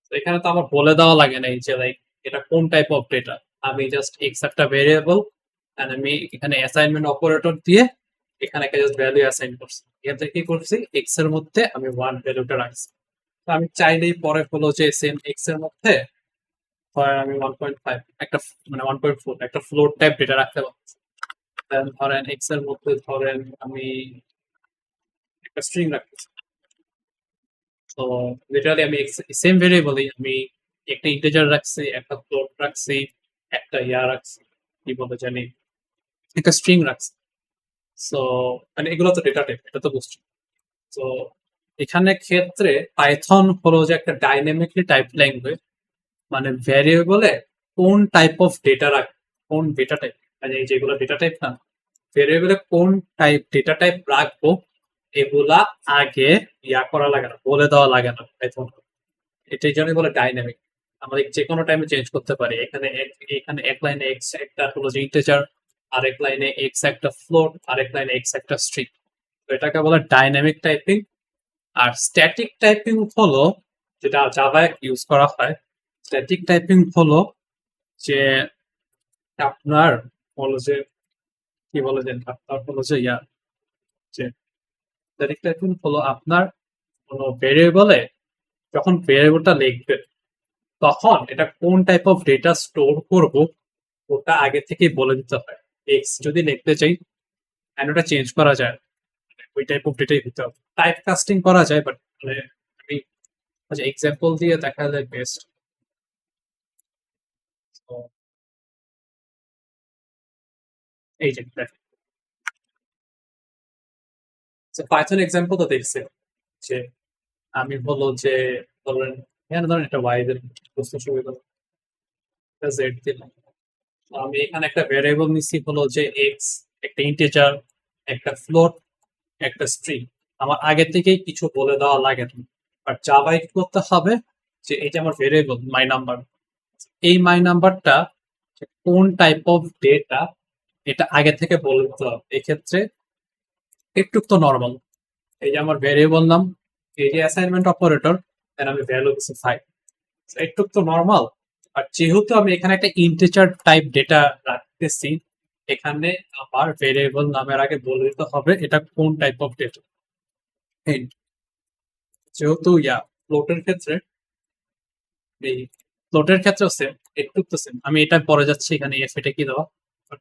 তো এখানে তো আমার বলে দেওয়া লাগে নাই যে লাইক এটা কোন টাইপ অফ ডেটা, আমি জাস্ট x একটা ভেরিয়েবল and আমি এখানে অ্যাসাইনমেন্ট অপারেটর দিয়ে এখানে একটা জাস্ট ভ্যালু অ্যাসাইন করছি। এখান থেকে কি করছি, x এর মধ্যে আমি 1 ভ্যালুটা রাখছি। তো আমি চাইলেই পরে হলো যে সেম x এর মধ্যে ধরেন আমি 1.5 একটা মানে 1.4 একটা ফ্লোট টাইপ ডেটা রাখতে পারছি। Then ধরেন x এর মধ্যে ধরেন আমি একটা স্ট্রিং রাখতেছি। তো লিটারালি আমি সেম ভেরিয়েবলই আমি একটা ইন্টিজার রাখছি, একটা ফ্লোট রাখছি, একটা রাখছি, কি বলে জানি, একটা স্ট্রিং রাখছি। সো মানে এগুলো তো ডেটা টাইপ, এটা তো বুঝছি। তো এখানে ক্ষেত্রে পাইথন হলো যে একটা ডাইনামিকলি টাইপ ল্যাঙ্গুয়েজ, মানে ভ্যারিয়েবলে কোন টাইপ অফ ডেটা রাখবে, কোন ডেটা টাইপ, মানে এই যেগুলো ডেটা টাইপ না, ভ্যারিয়েবলে কোন টাইপ ডেটা টাইপ রাখবো এগুলা আগে করা লাগে না, বলে দেওয়া লাগে না পাইথন। এটাই জন্য বলে ডাইনামিক, আমাদের যে কোনো টাইমে চেঞ্জ করতে পারি। এখানে এক লাইনে এক্স একটা হলো যে ইন্টিজার, আরেক লাইনে এক্স একটা ফ্লোট, আরেক লাইনে এক্স একটা স্ট্রিং। তো এটাকে বলে ডাইনামিক টাইপিং। আর স্ট্যাটিক টাইপিং হলো যেটা জাভায় ইউজ করা হয়। স্ট্যাটিক টাইপিং হলো যে আপনার হলো যে কি বলে যে আপনার হলো যে যে স্ট্যাটিক টাইপিং হলো আপনার কোনো ভেরিয়েবলে যখন ভেরিয়েবলটা লিখবে তখন এটা কোন টাইপ অফ ডেটা স্টোর করব ওটা আগে থেকেই বলে দিতে হয়। এক্স যদি লিখতে চাই এন্ড ওটা চেঞ্জ করা যায়, ওই টাইপ অফ ডেটাই দিতে হবে। টাইপ কাস্টিং করা যায়, বাট মানে আমি আচ্ছা এক্সাম্পল দিয়ে দেখালে বেস্ট। এই যে পাইথন এক্সাম্পল তো দেখছে যে আমি হলো যে ধরেন এখানে ধরেন একটা ওয়াই এর বুঝতে সুবিধা, জেড দিলাম। তো আমি এখানে একটা ভ্যারিয়েবল নিচ্ছি হলো যে এক্স, একটা ইন্টিজার, একটা ফ্লোট, একটা স্ট্রিং। আমার আগে থেকেই কিছু বলে দেওয়া লাগে না, বাট জাভায় কি করতে হবে যে এই যে আমার ভেরিয়েবল মাই নাম্বার, এই মাই নাম্বারটা কোন টাইপ অফ ডেটা এটা আগে থেকে বলে দিতে হবে। এক্ষেত্রে একটু তো নর্মাল, এই যে আমার ভেরিয়েবল নাম, এই যে অ্যাসাইনমেন্ট অপারেটর, দেন আমি ভ্যালু দিচ্ছি 5, একটু তো নর্মাল। আর যেহেতু আমি এখানে একটা ইন্টিজার টাইপ ডেটা রাখতেছি, এখানে আমার ভেরিয়েবল নামের আগে বলে দিতে হবে এটা কোন টাইপ অফ ডেটা। যেহেতু ফ্লোটের ক্ষেত্রে এই ফ্লোটের ক্ষেত্রেও সেম, একটু তো সেম। আমি এটা পরে যাচ্ছি এখানে এফ এটা কি দেওয়া,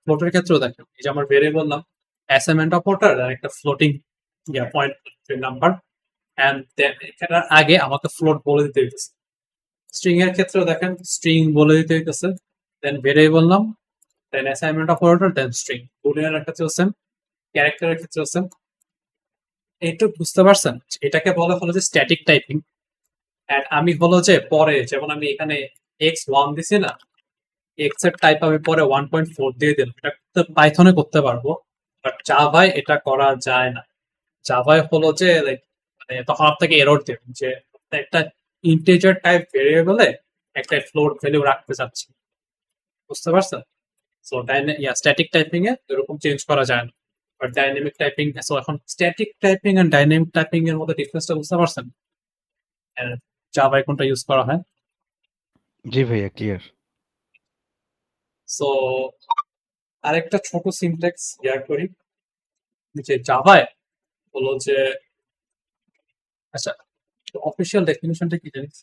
ফ্লোটের ক্ষেত্রেও দেখো এই যে আমার ভেরিয়েবল নাম, অ্যাসাইনমেন্ট অপারেটর আর একটা floating point number, and then এটার আগে আমাকে ফ্লোট বলে দিতে হইতেছে। স্ট্রিং এর ক্ষেত্রেও দেখেন স্ট্রিং বলে দিতে হইতেছে, দেন ভেরিয়েবল নাম, দেন অ্যাসাইনমেন্ট অপারেটর, দেন স্ট্রিং। বুলিয়ানের ক্ষেত্রেও সেম, ক্যারেক্টারের ক্ষেত্রেও সেম। এইটু বুঝতে পারছেন? এটাকে বলা হলো যে স্ট্যাটিক টাইপিং। এন্ড আমি হলো যে পরে যেমন আমি এখানে x1 দিছি না, x এর টাইপ আমি পরে 1.4 দিয়ে দিলাম, এটা পাইথনে করতে পারবো, বাট জাভায় এটা করা যায় না। জাভায় হলো যে লাইক মানে তখন আপনাকে এরর দেবে যে একটা ইন্টিজার টাইপ ভেরিয়েবলে একটা ফ্লোট ভ্যালু রাখতে চাচ্ছি, বুঝতে পারছেন? সো স্ট্যাটিক টাইপিং এ এরকম চেঞ্জ করা যায় না, বাট ডাইনামিক টাইপিং। সো এখন static typing and dynamic typing এর মধ্যে ডিফারেন্সটা বুঝতে পারছেন? জাভায় কোনটা ইউজ করা হয়?
জি ভাইয়া, ক্লিয়ার।
সো আরেকটা ছোট সিনট্যাক্স করি যে জাভায় হলো যে আচ্ছা অফিসিয়াল ডেফিনিশনটা কি জানিস?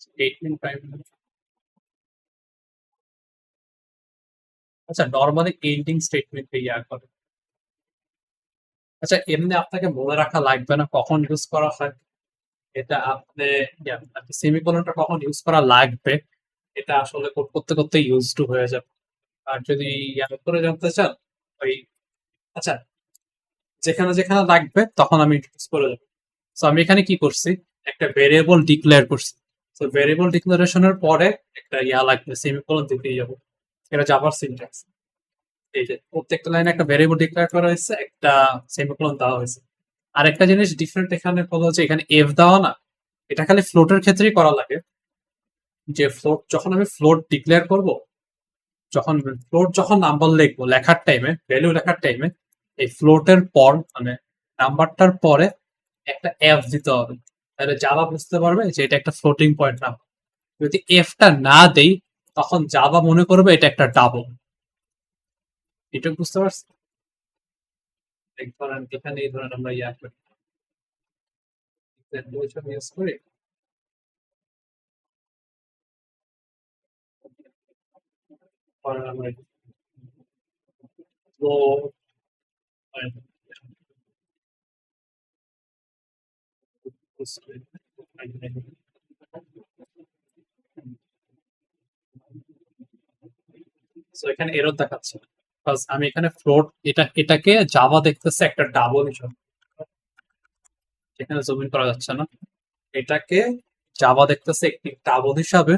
Statement type. আচ্ছা নরমালি এন্ডিং স্টেটমেন্ট করে। আচ্ছা এমনি আপনাকে মনে রাখা লাগবে না কখন ইউজ করা হয়, এটা আপনি সেমিকোলনটা কখন ইউজ করা লাগবে এটা আসলে কোড করতে করতে ইউজ টু হয়ে যাবে। আর যদি করে জানতে চান ওই আচ্ছা, যেখানে যেখানে লাগবে তখন আমি ইন্ট্রোডিউস করে দেবো। সো আমি এখানে কি করছি, একটা ভেরিয়েবল ডিক্লেয়ার করছি। সো ভেরিয়েবল ডিক্লারেশনের পরে একটা লাগবে, সেমিকোলন দিতেই যাবো। এটা জাভার সিনট্যাক্স। এই যে প্রত্যেকটা লাইনে একটা ভেরিয়েবল ডিক্লেয়ার করা হয়েছে, একটা সেমিকোলন দেওয়া হয়েছে। আরেকটা জিনিস ডিফারেন্ট এখানে হলো যে এখানে এফ দেওয়া না, এটা খালি ফ্লোটের ক্ষেত্রেই করা লাগে। যে ফ্লোট যখন আমি ফ্লোট ডিক্লেয়ার করব, যখন নাম্বার লিখবো, লেখার টাইমে, ভ্যালু লেখার টাইমে, এই ফ্লোটের পর মানে নাম্বারটার পরে একটা এফ দিতে হবে। তাহলে জাভা বুঝতে পারবে যে এটা একটা ফ্লোটিং পয়েন্ট নাম্বার। যদি এফটা না দেই তখন জাভা মনে করবে এটা একটা ডাবল। এটা বুঝতে পারছি? ধরেন এখানে এই ধরেন আমরা করি, ইউজ করি, ধরেন আমরা float, সো এখানে এরর দেখাচ্ছে, বিকজ আমি এখানে ফ্লোট এটাকে জাভা দেখতেছে একটা ডাবল হিসাবে, এখানে জুম ইন করা যাচ্ছে না, এটাকে জাভা দেখতেছে একটি ডাবল হিসাবে।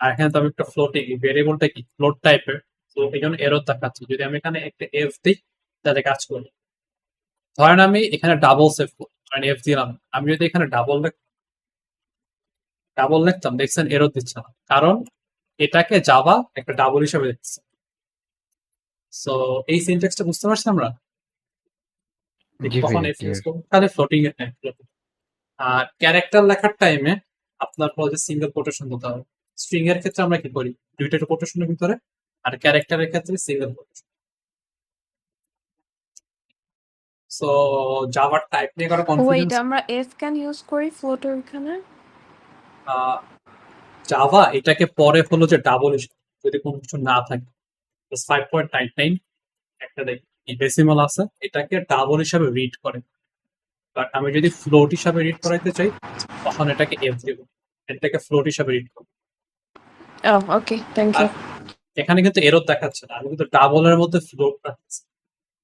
আর এখানে তো আমি একটা ফ্লোটিং, ভেরিয়েবলটা কি ফ্লোট টাইপের, তো এই জন্য এরর দেখাচ্ছে। যদি আমি এখানে একটা এফ দিই তাহলে কাজ করবে। ধরেন আমি এখানে ডাবল সেভ ধরেন এফ দিলাম, আমি যদি এখানে ডাবল লিখতাম, দেখছেন এরর দিচ্ছে না, কারণ এটাকে জাভা একটা ডাবল হিসাবে দেখছে। সো এই সিনট্যাক্সটা বুঝতে পারছি আমরা
জি
কখন
ভাইয়া
এফ ইউজ
ক্লিয়ার।
করবো, তাহলে ফ্লোটিং এর টাইম। আর ক্যারেক্টার লেখার টাইমে আপনার বলতে সিঙ্গেল কোটেশন দিতে হবে। স্ট্রিং এর ক্ষেত্রে আমরা কি করি, দুইটা কোটেশনের ভিতরে, আর ক্যারেক্টারের ক্ষেত্রে সিঙ্গেল কোটেশন। সো জাভার টাইপ নিয়ে কারো
ওয়েট,
কনফিডেন্স,
আমরা এফ ক্যান ইউজ করি ফ্লোটের এখানে?
জাভা এটাকে পরে হলো যে ডাবল হিসেবে, যদি কোনো কিছু না থাকে 5.99 একটা ডেসিমাল আছে, এটাকে ডাবল হিসাবে রিড করে। বাট আমি যদি ফ্লোট হিসাবে রিড করাইতে চাই তখন এটাকে এফ দেব, এটাকে ফ্লোট হিসাবে রিড করব।
ওকে, থ্যাংক ইউ।
এখানে কিন্তু এরর দেখাচ্ছে না, আমি কিন্তু ডাবলের মধ্যে ফ্লোট রাখছি।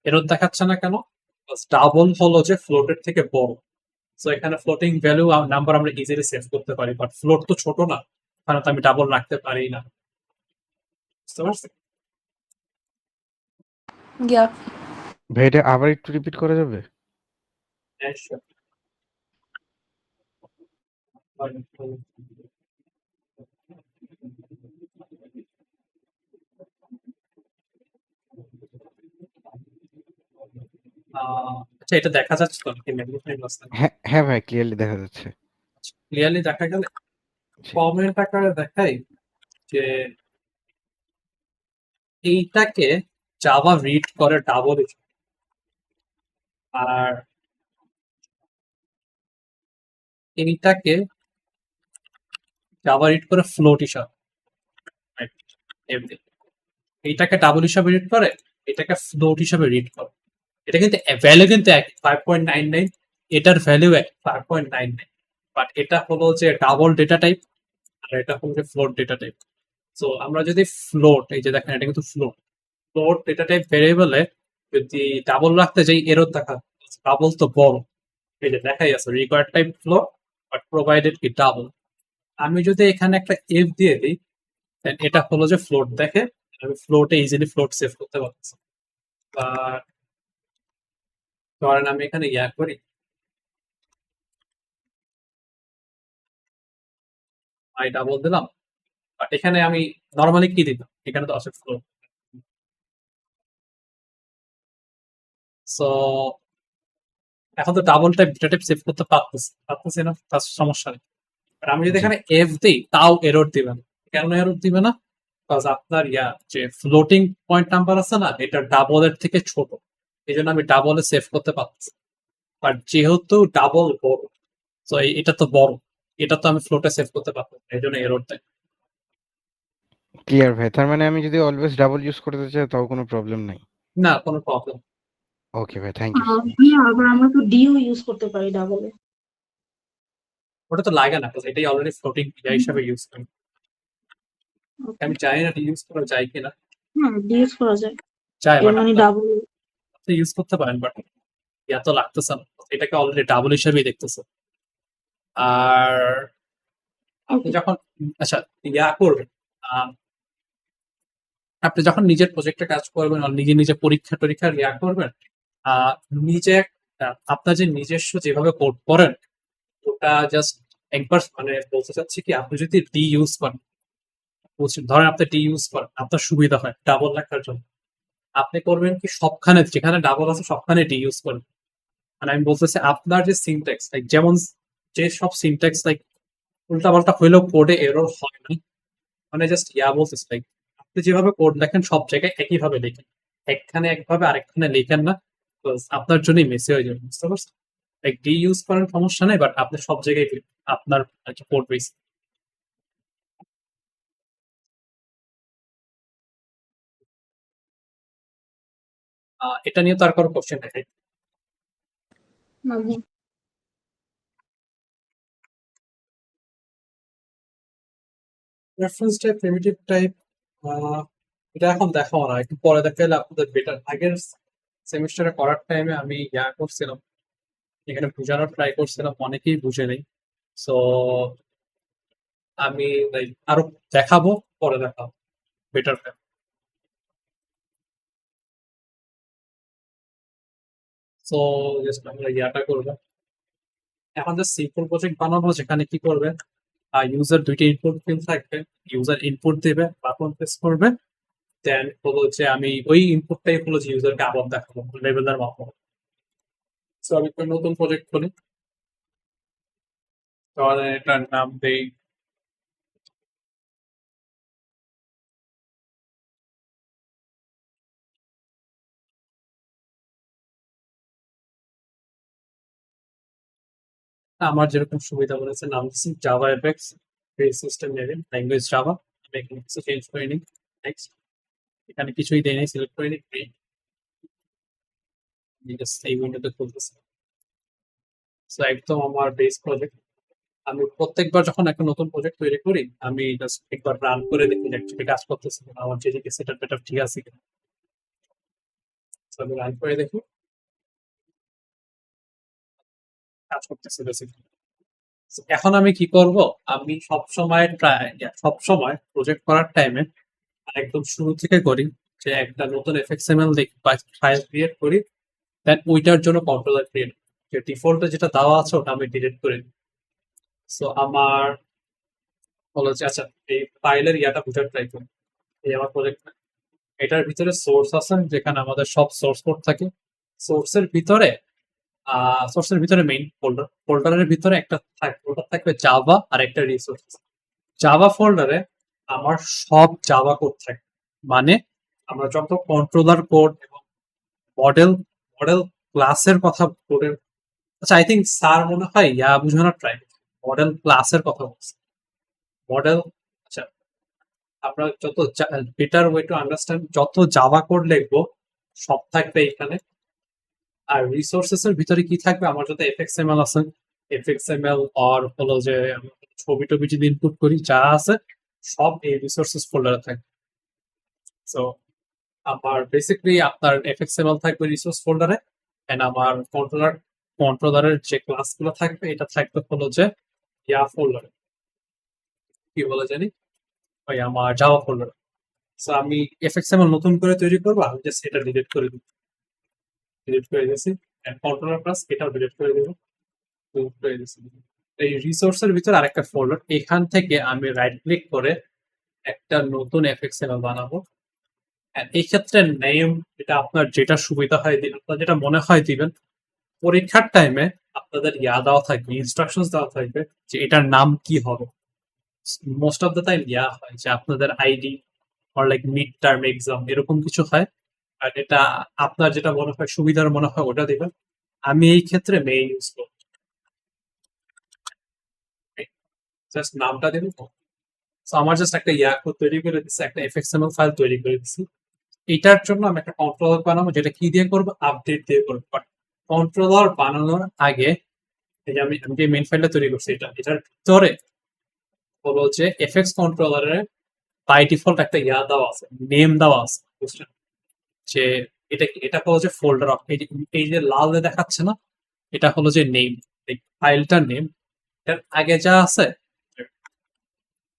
এরর দেখাচ্ছে না কেন? ডাবল হলো যে ফ্লোটের থেকে বড়। সো এখানে ফ্লোটিং ভ্যালু নাম্বার আমরা ইজিলি সেভ করতে পারি, বাট ফ্লোট তো ছোট না, এখানে তো আমি ডাবল রাখতে পারি না। বুঝতে পারছি?
ইয়া।
ভাই এটা আবার একটু রিপিট করা যাবে?
হ্যাঁ, sure. আচ্ছা, এটা দেখা যাচ্ছে তো নাকি ম্যাগনিফাইং গ্লাস?
হ্যাঁ হ্যাঁ ভাই ক্লিয়ারলি দেখা যাচ্ছে।
ক্লিয়ারলি দেখা গেলে কমেন্ট আকারে দেখাই যে এইটাকে জাভা রিড করে ডাবল, আর এইটাকে জাভা রিড করে ফ্লোট হিসাবে। Right? এমনি। এইটাকে ডাবল হিসাবে রিড করে, এটাকে ফ্লোট হিসাবে রিড করে। এটা কিন্তু ভ্যালু কিন্তু এক 5.99, এটার ভ্যালু এক 5.99, বাট এটা হলো যে ডাবল ডেটা টাইপ আর এটা হলো যে ফ্লোট ডেটা টাইপ। সো আমরা যদি ফ্লোট, এই যে দেখেন এটা কিন্তু ফ্লোট ডেটা টাইপ ভেরিয়েবলে যদি ডাবল রাখতে যাই এরর দেখা, ডাবল তো বড়, এই যে দেখাই আছে required type float but provided কি ডাবল। আমি যদি এখানে একটা এফ দিয়ে দিই, দেন এটা হলো যে ফ্লোট দেখে, আমি ফ্লোটে ইজিলি ফ্লোট সেভ করতে পারছি। বা ধরেন আমি এখানে করি, আই ডাবল দিলাম, বাট এখানে আমি নর্মালি কি দিতাম, এখানে তো আছে ফ্লোট। সো এখন তো double type data type save করতে পারতেছি না, তার সমস্যা নেই। আর আমি যদি
জি
এখানে এফ দিই তাও এরর দিবে না। কেন এরর দিবে না? বিকজ আপনার যে ফ্লোটিং পয়েন্ট নাম্বার আছে না, এটা ডাবলের থেকে ছোট, এই জন্য আমি ডাবলে সেভ করতে পারছি। বাট যেহেতু ডাবল বড়, তো এটা তো বড়, এটা তো আমি ফ্লোটে সেভ করতে পারবো না, এই জন্য এরর দেয়।
ক্লিয়ার ভাই, তার মানে আমি যদি অলওয়েজ ডাবল ইউজ করতে চাই তাও কোনো প্রবলেম নাই?
না, কোনো প্রবলেম।
ওকে ভাই, থ্যাংক ইউ সো মাচ।
ভাইয়া আবার আমরা তো ডিও ইউজ করতে পারি ডাবলে।
ওটা তো লাগে না, because এটাই অলরেডি ফ্লোটিং হিসাবে ইউজ করি। আমি জানি না ইউজ করা যায় কিনা,
হ্যাঁ, ডি ইউজ করা যায়,
চাই
এর
বাট
মানে ডাবল
আপনি ইউজ করতে পারেন, বাট এত লাগতেছে না, এটাকে অলরেডি ডাবল হিসেবেই দেখতেছে। আর আপনি
ওকে।
যখন আচ্ছা করবেন, আপনি যখন নিজের প্রজেক্টে কাজ করবেন আর নিজে নিজে পরীক্ষা টরীক্ষার করবেন, আহ, নিজে আপনার যে নিজস্ব যেভাবে কোড করেন ওটা জাস্ট একবার মানে বলতে চাচ্ছি কি, আপনি যদি ডি ইউজ করেন, ধরেন আপনি ডি ইউজ করেন, আপনার সুবিধা হয় ডাবল লেখার জন্য। আপনি করবেন কি, সবখানে যেখানে ডাবল আছে সবখানে ডি ইউজ করেন। মানে আমি বলতেছি আপনার যে সিনট্যাক্স, লাইক যেমন যে সব সিনট্যাক্স লাইক উল্টাপাল্টা হইলেও কোডে এরর হয় না, মানে জাস্ট বলতেছি লাইক আপনি যেভাবে কোড লেখেন সব জায়গায় একইভাবে লেখেন, একখানে একভাবে আরেকখানে লেখেন না, because আপনার জন্যই মেসি হয়ে যাবে, বুঝতে পারছেন? লাইক ডি ইউজ করেন সমস্যা নেই, বাট আপনি সব জায়গায় আপনার কোড বেস। এটা নিয়ে তো আর কোনো কোশ্চেন নেই।
না ভাই।
রেফারেন্স টাইপ, প্রিমিটিভ টাইপ, এটা এখন দেখাও না, একটু পরে দেখাইলে আপনাদের বেটার। আগের সেমিস্টারে করার টাইমে আমি করছিলাম, এখানে বোঝানোর ট্রাই করছিলাম, অনেকেই বুঝে নেই। সো আমি লাইক আরো দেখাবো, পরে দেখাবো বেটার। সো জাস্ট আমরা করবো এখন, যে সিম্পল প্রজেক্ট বানাবো যেখানে কি করবে, ইউজার দুইটা ইনপুট ফিল্ড থাকবে, ইউজার ইনপুট দিবে, বাটন প্রেস করবে, দেন হলো যে আমি ওই ইনপুটটাই হলো যে ইউজারকে আবার দেখাবো লেভেলের মাধ্যমে। সো আমি একটা নতুন প্রজেক্ট খুলি, তাহলে এটার নাম দেই আমার যেরকম সুবিধা বলেছে নাম দিচ্ছি জাভা এফএক্স সিস্টেম নেবেন, ল্যাঙ্গুয়েজ জাভা। আমি এখানে কিছু চেঞ্জ করে নিই। নেক্সট, এখানে কিছুই দেয় নাই, সিলেক্ট করে নিই। এই উইন্ডোতে খুলতেছে। সো একদম আমার বেস প্রজেক্ট। আমি প্রত্যেকবার যখন একটা নতুন প্রজেক্ট তৈরি করি আমি জাস্ট একবার রান করে দেখি যে অ্যাকচুয়ালি কাজ করতেছে কিনা, আমার যেদিকে সেটার বেটার ঠিক আছে কিনা। So, আমি রান করে দেখি কাজ করতেছে বেসিক্যালি। এখন আমি কি করব, আমি সব সময় প্রজেক্ট করার টাইমে একদম শুরু থেকে করি, যে একটা নতুন এফএক্সএমএল ফাইল ক্রিয়েট করি, দেন ওইটার জন্য কন্ট্রোলার ক্রিয়েট, যে ডিফল্টে যেটা দেওয়া আছে ওটা আমি ডিলিট করে দিই। সো আমার হলো যে আচ্ছা এই ফাইলের বোঝার ট্রাই করি। এই আমার প্রজেক্ট, এটার ভিতরে সোর্স আছে যেখানে আমাদের সব সোর্স কোড থাকে। সোর্সের ভিতরে মেইন ফোল্ডারের ভিতরে একটা ফোল্ডার থাকবে জাভা আর একটা রিসোর্স। জাভা ফোল্ডারে আমার সব জাভা কোড থাকে, মানে আমরা যত কন্ট্রোলার কোড এবং মডেল মডেল ক্লাসের কথা বলে, আচ্ছা আই থিঙ্ক স্যার মনে হয় বোঝানোর ট্রাই মডেল ক্লাসের কথা বলছে। মডেল, আচ্ছা আপনার যত বেটার ওয়ে টু আন্ডারস্ট্যান্ড, যত জাভা কোড লিখবো সব থাকবে এখানে। আর রিসোর্সেস এর ভিতরে কি থাকবে, আমার যত এফএক্সএমএল আছে, এফএক্সএমএল আর হলো যে ছবি টবি যদি ইনপুট করি যা আছে সব এই রিসোর্সেস ফোল্ডারে থাকবে। সো আমার বেসিক্যালি আপনার এফএক্সএমএল থাকবে রিসোর্স ফোল্ডারে, এন্ড আমার কন্ট্রোলারের যে ক্লাসগুলো থাকবে এটা থাকবে হলো যে ফোল্ডারে, কি বলে জানি ওই আমার জাভা ফোল্ডারে। সো আমি এফএক্সএমএল নতুন করে তৈরি করবো, আমি জাস্ট এটা ডিলিট করে দিই, ডিলিট করে দিয়েছি, এন্ড কন্ট্রোলার ক্লাস এটাও ডিলিট করে দেবো। এই রিসোর্সের ভিতরে আরেকটা ফোল্ডার, এখান থেকে আমি রাইট ক্লিক করে একটা নতুন এফএক্সএমএল বানাবো। এই ক্ষেত্রে নেম, এটা আপনার যেটা সুবিধা হয় আপনার যেটা মনে হয় দিবেন। পরীক্ষার টাইমে আপনাদের দেওয়া থাকবে, ইনস্ট্রাকশন দেওয়া থাকবে যে এটার নাম কি হবে। মোস্ট অফ দ্য টাইম হয় যে আপনাদের ID or like mid term exam এরকম কিছু হয়, আর এটা আপনার যেটা মনে হয় সুবিধার মনে হয় ওটা দিবেন। আমি এই ক্ষেত্রে মেইন ইউজ করব, জাস্ট নামটা দেবো। সো আমার জাস্ট একটা কোড তৈরি করে দিচ্ছি, একটা এফএক্সএমএল ফাইল তৈরি করে দিচ্ছি। এটার জন্য আমি একটা কন্ট্রোলার বানাবো, যেটা কি দিয়ে করবো, আপডেট দিয়ে করবো। বাট কন্ট্রোলার বানানোর আগে এই যে আমি যে মেইন ফাইলটা তৈরি করছি এটার ভিতরে হলো যে এফএক্স কন্ট্রোলারের বাই ডিফল্ট একটা দেওয়া আছে, নেম দেওয়া আছে, বুঝছেন? যে এটা কি? এটা হলো যে ফোল্ডার অফ, এই যে লাল যে দেখাচ্ছে না, এটা হলো যে নেম, ফাইলটার নেম। এটার আগে যা আছে,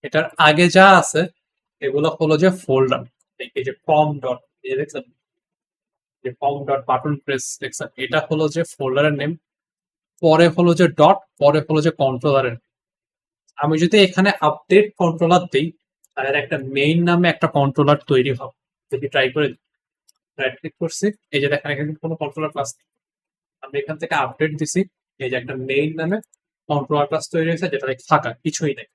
এটার আগে যা আছে এগুলো হলো যে ফোল্ডার। এই যে কম ডট, এই দেখছেন যে কম ডট বাটন প্রেস দেখছেন, এটা হলো যে ফোল্ডারের নেম। পরে হলো যে ডট, পরে হলো যে কন্ট্রোলারের। আমি যদি এখানে আপডেট কন্ট্রোলার দিই, তাহলে একটা মেইন নামে একটা কন্ট্রোলার তৈরি হবে। যদি ট্রাই করে রাইট ক্লিক করছি, এই যে দেখেন এখানে কোনো কন্ট্রোলার ক্লাস নেই। আমি এখান থেকে আপডেট দিছি, এই যে একটা মেইন নামে কন্ট্রোলার ক্লাস তৈরি হয়েছে, যেটা ফাঁকা, কিছুই নেই।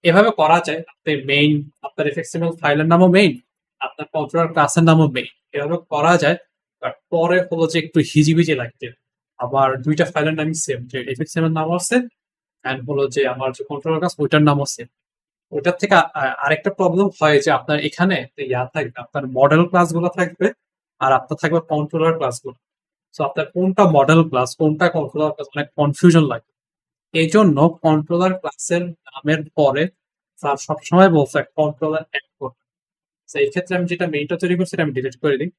এভাবে করা যায়। আপনি মেইন, আপনার এফএক্সএমএল ফাইলের নামও মেইন, আপনার কন্ট্রোলার ক্লাসের নামও মেইন, এভাবে করা যায়। বাট পরে হলো যে একটু হিজিবিজি লাগছে। আবার দুইটা ফাইলের নামই সেম, যে এফএক্সএমএল নাম আছে এন্ড হলো যে আমার যে কন্ট্রোলার ক্লাস ওইটার নামও সেম। ওইটার থেকে আরেকটা প্রবলেম হয় যে আপনার এখানে ইয়া থাকবে, আপনার মডেল ক্লাসগুলো থাকবে আর আপনার থাকবে কন্ট্রোলার ক্লাসগুলো। সো আপনার কোনটা মডেল ক্লাস, কোনটা কন্ট্রোলার ক্লাস, অনেক কনফিউশন লাগে। এই জন্য কন্ট্রোলার ক্লাসের নামের পরে স্যার সবসময় বলছে কন্ট্রোলার অ্যাড করতে। তো এই ক্ষেত্রে আমি যেটা মেইনটা তৈরি করছি এটা আমি ডিলিট করে দিই।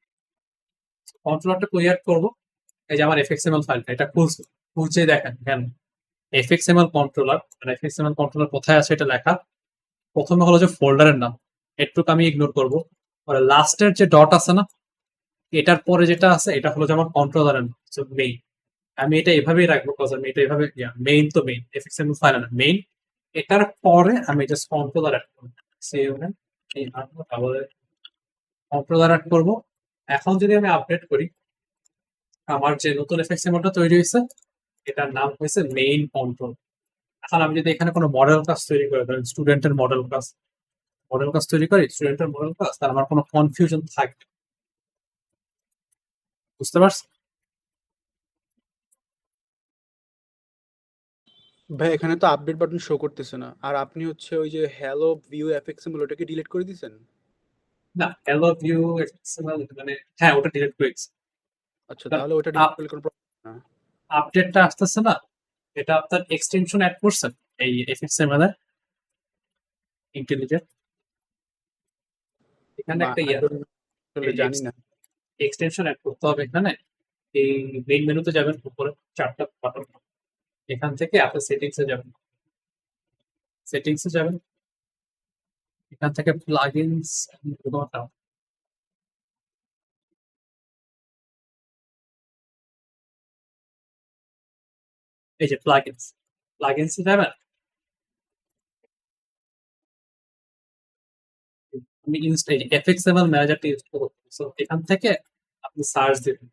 কন্ট্রোলারটা ক্লিয়ার করবো। এই যে আমার এফএক্সএমএল ফাইলটা, এটা খুঁজে দেখেন কেন এফএক্সএমএল কন্ট্রোলার, মানে এফএক্সএমএল কন্ট্রোলার কোথায় আছে এটা লেখা। প্রথমে হলো যে ফোল্ডারের নাম, এটুকু আমি ইগনোর করবো। পরে লাস্টের যে ডট আছে না, এটার পরে যেটা আছে এটা হলো যে আমার কন্ট্রোলারের নাম, মেইন। আমি এটা এভাবেই রাখবো, কজ আমি এটা এভাবে মেইন তো মেইন, এফএক্সএমএল ফাইল না মেইন। এটার পরে আমি জাস্ট কন্ট্রোলার অ্যাড করবো, এই কন্ট্রোলার অ্যাড করবো। এখন যদি আমি আপডেট করি, আমার যে নতুন এফএক্সএমএলটা তৈরি হয়েছে এটার নাম হয়েছে মেইন কন্ট্রোল। এখন আমি যদি এখানে কোনো মডেল ক্লাস তৈরি করি, ধরেন স্টুডেন্টের মডেল ক্লাস তৈরি করি, স্টুডেন্টের মডেল ক্লাস, তাহলে আমার কোনো কনফিউশন থাকবে। বুঝতে পারছি?
ভাই এখানে তো আপডেট বাটন শো করতেছে না, আর আপনি হচ্ছে ওই যে হ্যালো ভিউ এফএক্সএমএল ওটাকে ডিলিট করে দিয়েছেন?
না, হ্যালো ভিউ এফএক্সএমএল মানে হ্যাঁ, ওটা ডিলিট করে দিচ্ছি।
আচ্ছা, তাহলে ওটা ডিলিট করলে কোনো প্রবলেম না।
আপডেটটা আসতেছে না, এটা আপনার এক্সটেনশন অ্যাড করছেন এই এফএক্সএমএল এ ইন্টেলিজেন্ট, এখানে
না,
একটা
I don't know, আসলে জানি না।
এক্সটেনশন অ্যাড করতে হবে। এখানে এই মেইন মেনুতে যাবেন, উপরে চারটা বাটন, এখান থেকে আপনি সেটিংসে যাবেন, এখান থেকে প্লাগইনস এই যে প্লাগইনসে যাবেন। আমি এফএক্সএমএল ম্যানেজারটা ইউজ করব। সো এখান থেকে আপনি সার্চ দিবেন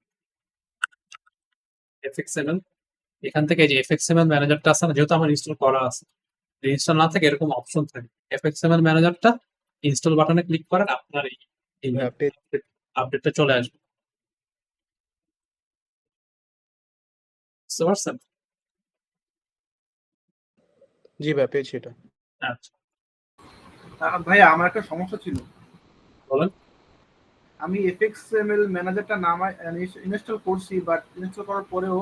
এফএক্সএমএল। এখান থেকে এই যে এফএক্সএমএল ম্যানেজারটা আছে না, যেহেতু আমার ইনস্টল করা আছে, ইনস্টল না থাকে এরকম অপশন থাকে, এফএক্সএমএল ম্যানেজারটা ইনস্টল বাটনে ক্লিক করেন, আপনার এই আপডেটটা চলে আসবে। বুঝতে পারছেন?
জি ভাই, পেয়েছি এটা।
আচ্ছা,
ভাইয়া আমার একটা সমস্যা ছিল।
বলেন।
আমি এফএক্সএমএল ম্যানেজারটা ইনস্টল করছি, বাট ইনস্টল করার পরেও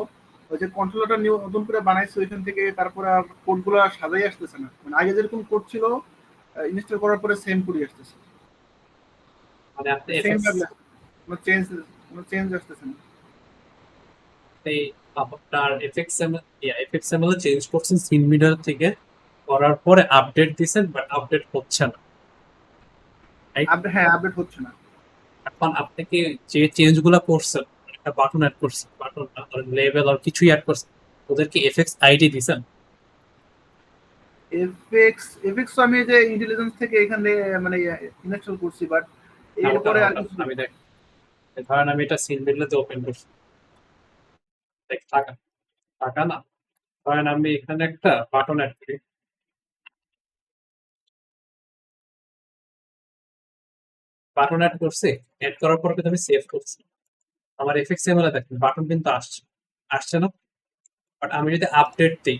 ওই যে কন্ট্রোলারটা নতুন করে বানাইছি ওইখান থেকে, তারপরে আর কোডগুলো সাজাই আসতেছে না। মানে আগে যেরকম কোড ছিল ইনস্টল করার পরে সেম কোডই আসতেছে,
মানে আপনি
সেম কোনো চেঞ্জ আসতেছে না।
আপনার এফএক্সএমএল চেঞ্জ করছেন সিন মিডার থেকে, করার পরে আপডেট দিবেন, বাট আপডেট হচ্ছে না।
হ্যাঁ, আপডেট হচ্ছে না।
এখন আপনি কি যে চেঞ্জগুলো করছেন, একটা বাটন অ্যাড করছেন, বাটন লেভেল আর কিছুই অ্যাড করছেন, ওদেরকে এফএক্স আইডি দিবেন?
এফএক্স তো আমি যে ইন্টেলিজেন্স থেকে এখানে মানে ইনস্টল করছি, বাট এরপরে আর কিছু
আমি দেখ, ধরেন আমি এটা সিন মিডলেতে ওপেন করছি, দেখ টাকা না, ধরেন আমি এখানে একটা বাটন অ্যাড করি, বাটন অ্যাড করছি, অ্যাড করার পর কিন্তু আমি সেভ করছি, আমার এফএক্সএমএল এ দেখেন বাটন কিন্তু আসছে না। বাট আমি যদি আপডেট দিই,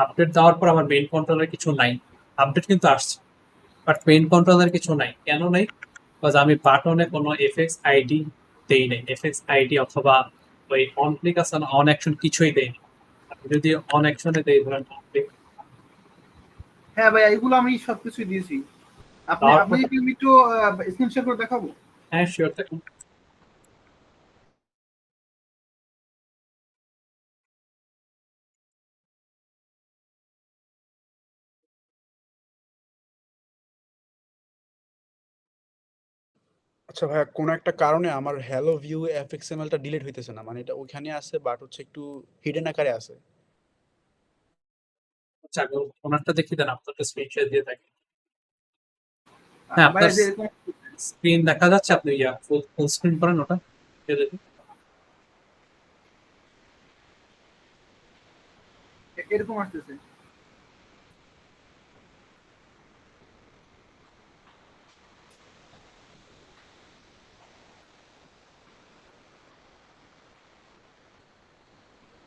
আপডেট দেওয়ার পর আমার মেইন কন্ট্রোলার কিছু নাই, আপডেট কিন্তু আসছে, বাট মেইন কন্ট্রোলার কিছু নাই। কেন নাই? বিকজ আমি বাটনে কোনো এফএক্স আইডি দেই নাই, এফএক্স আইডি অথবা ওই অন ক্লিক আছে না, অন অ্যাকশন কিছুই দেয়নি। আমি যদি অন অ্যাকশনে দেই, ধরেন অন ক্লিক,
হ্যাঁ ভাই, এগুলো আমি সবকিছু দিয়েছি। আপনি কি একটু স্ক্রিন শেয়ার করে দেখাবো?
হ্যাঁ শিওর, দেখুন
আচ্ছা ভাইয়া, কোনো একটা কারণে আমার হ্যালো ভিউ এফএক্সএমএলটা ডিলিট হইতেছে না, মানে এটা ওইখানে আছে বাট হচ্ছে একটু হিডেন আকারে আছে।
আচ্ছা আমি ওনারটা দেখিয়ে দেন, আপনার স্ক্রিনশট দিয়ে থাকি। হ্যাঁ
ভাইয়া
আপনার
যে এরকম
স্ক্রিন দেখা যাচ্ছে, আপনি ফুল স্ক্রিন করেন ওটা। দিয়ে দেখি।
এরকম আসতেছে।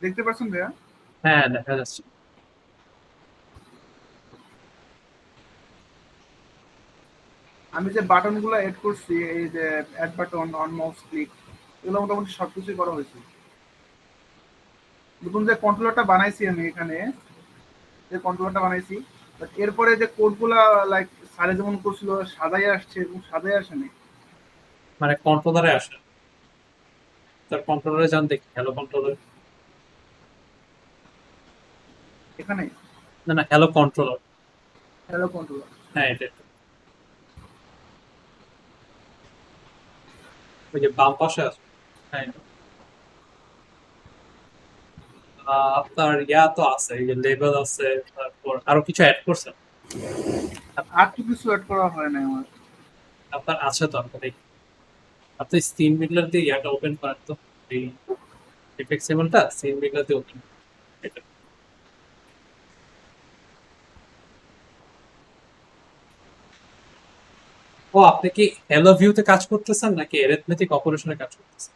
দেখতে পাচ্ছেন ভাইয়া?
হ্যাঁ দেখা যাচ্ছে।
আমি যে বাটন গুলো এড করছি, এই যে add button, on mouse click, এগুলো মোটামুটি সবকিছুই করা হয়েছে। নতুন যে কন্ট্রোলারটা বানাইছি আমি এখানে, যে কন্ট্রোলারটা বানাইছি, বাট এরপরে যে কোডগুলা লাইক স্যারে যেমন করছিল সাদাই আসছে এবং সাদাই আসেনি।
মানে কন্ট্রোলারে আসে, তার কন্ট্রোলারে যান দেখি, হ্যালো কন্ট্রোলার।
এখানে
না না, হ্যালো কন্ট্রোলার।
Hello controller.
হ্যাঁ এটা ওই যে বাম পাশে আছে। হ্যাঁ এটা। আপনার ইয়া তো আছে, এই যে লেভেল আছে, তারপর আরো কিছু অ্যাড করছেন?
আর তো কিছু অ্যাড করা হয় না আমার।
আপনার আছে তো, আপনার দেখি। আপনি স্ক্রিন মিরর দিয়ে ইয়াটা ওপেন করেন তো, এই এফএক্সএমএলটা স্ক্রিন মিরর দিয়ে ওপেন। এটা ও, আপনি কি হ্যালো ভিউতে কাজ করতেছেন নাকি অ্যারিথমেটিক অপারেশনে কাজ করতেছেন?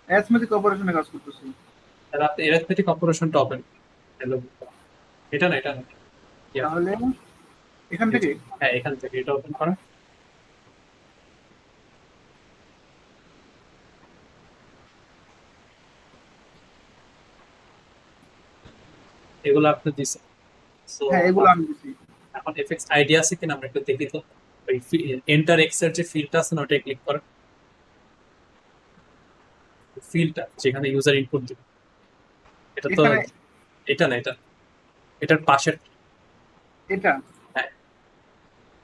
অ্যাথমেটিক অপারেশনে কাজ করতেছি।
তাহলে আপনি অ্যারিথমেটিক অপারেশনটা ওপেন। হ্যালো, এটা না, এটা না। ইয়া,
তাহলে এখান
এই যে,
থেকে
হ্যাঁ এখান থেকে এটা ওপেন করেন। এগুলো আপনি দিছেন। সো
হ্যাঁ এগুলো আমি দিছি।
এখন এফএক্স আইডি আছে কিনা আমরা একটু দেখি তো। ওই এন্টার এক্স এর যে ফিল্ডটা আছে না, ওটা ক্লিক করেন। ফিল্ডটা যেখানে ইউজার ইনপুট দিবে, এটা তো,
এখানে
এটা না, এটা এটার পাশের।
এটা
হ্যাঁ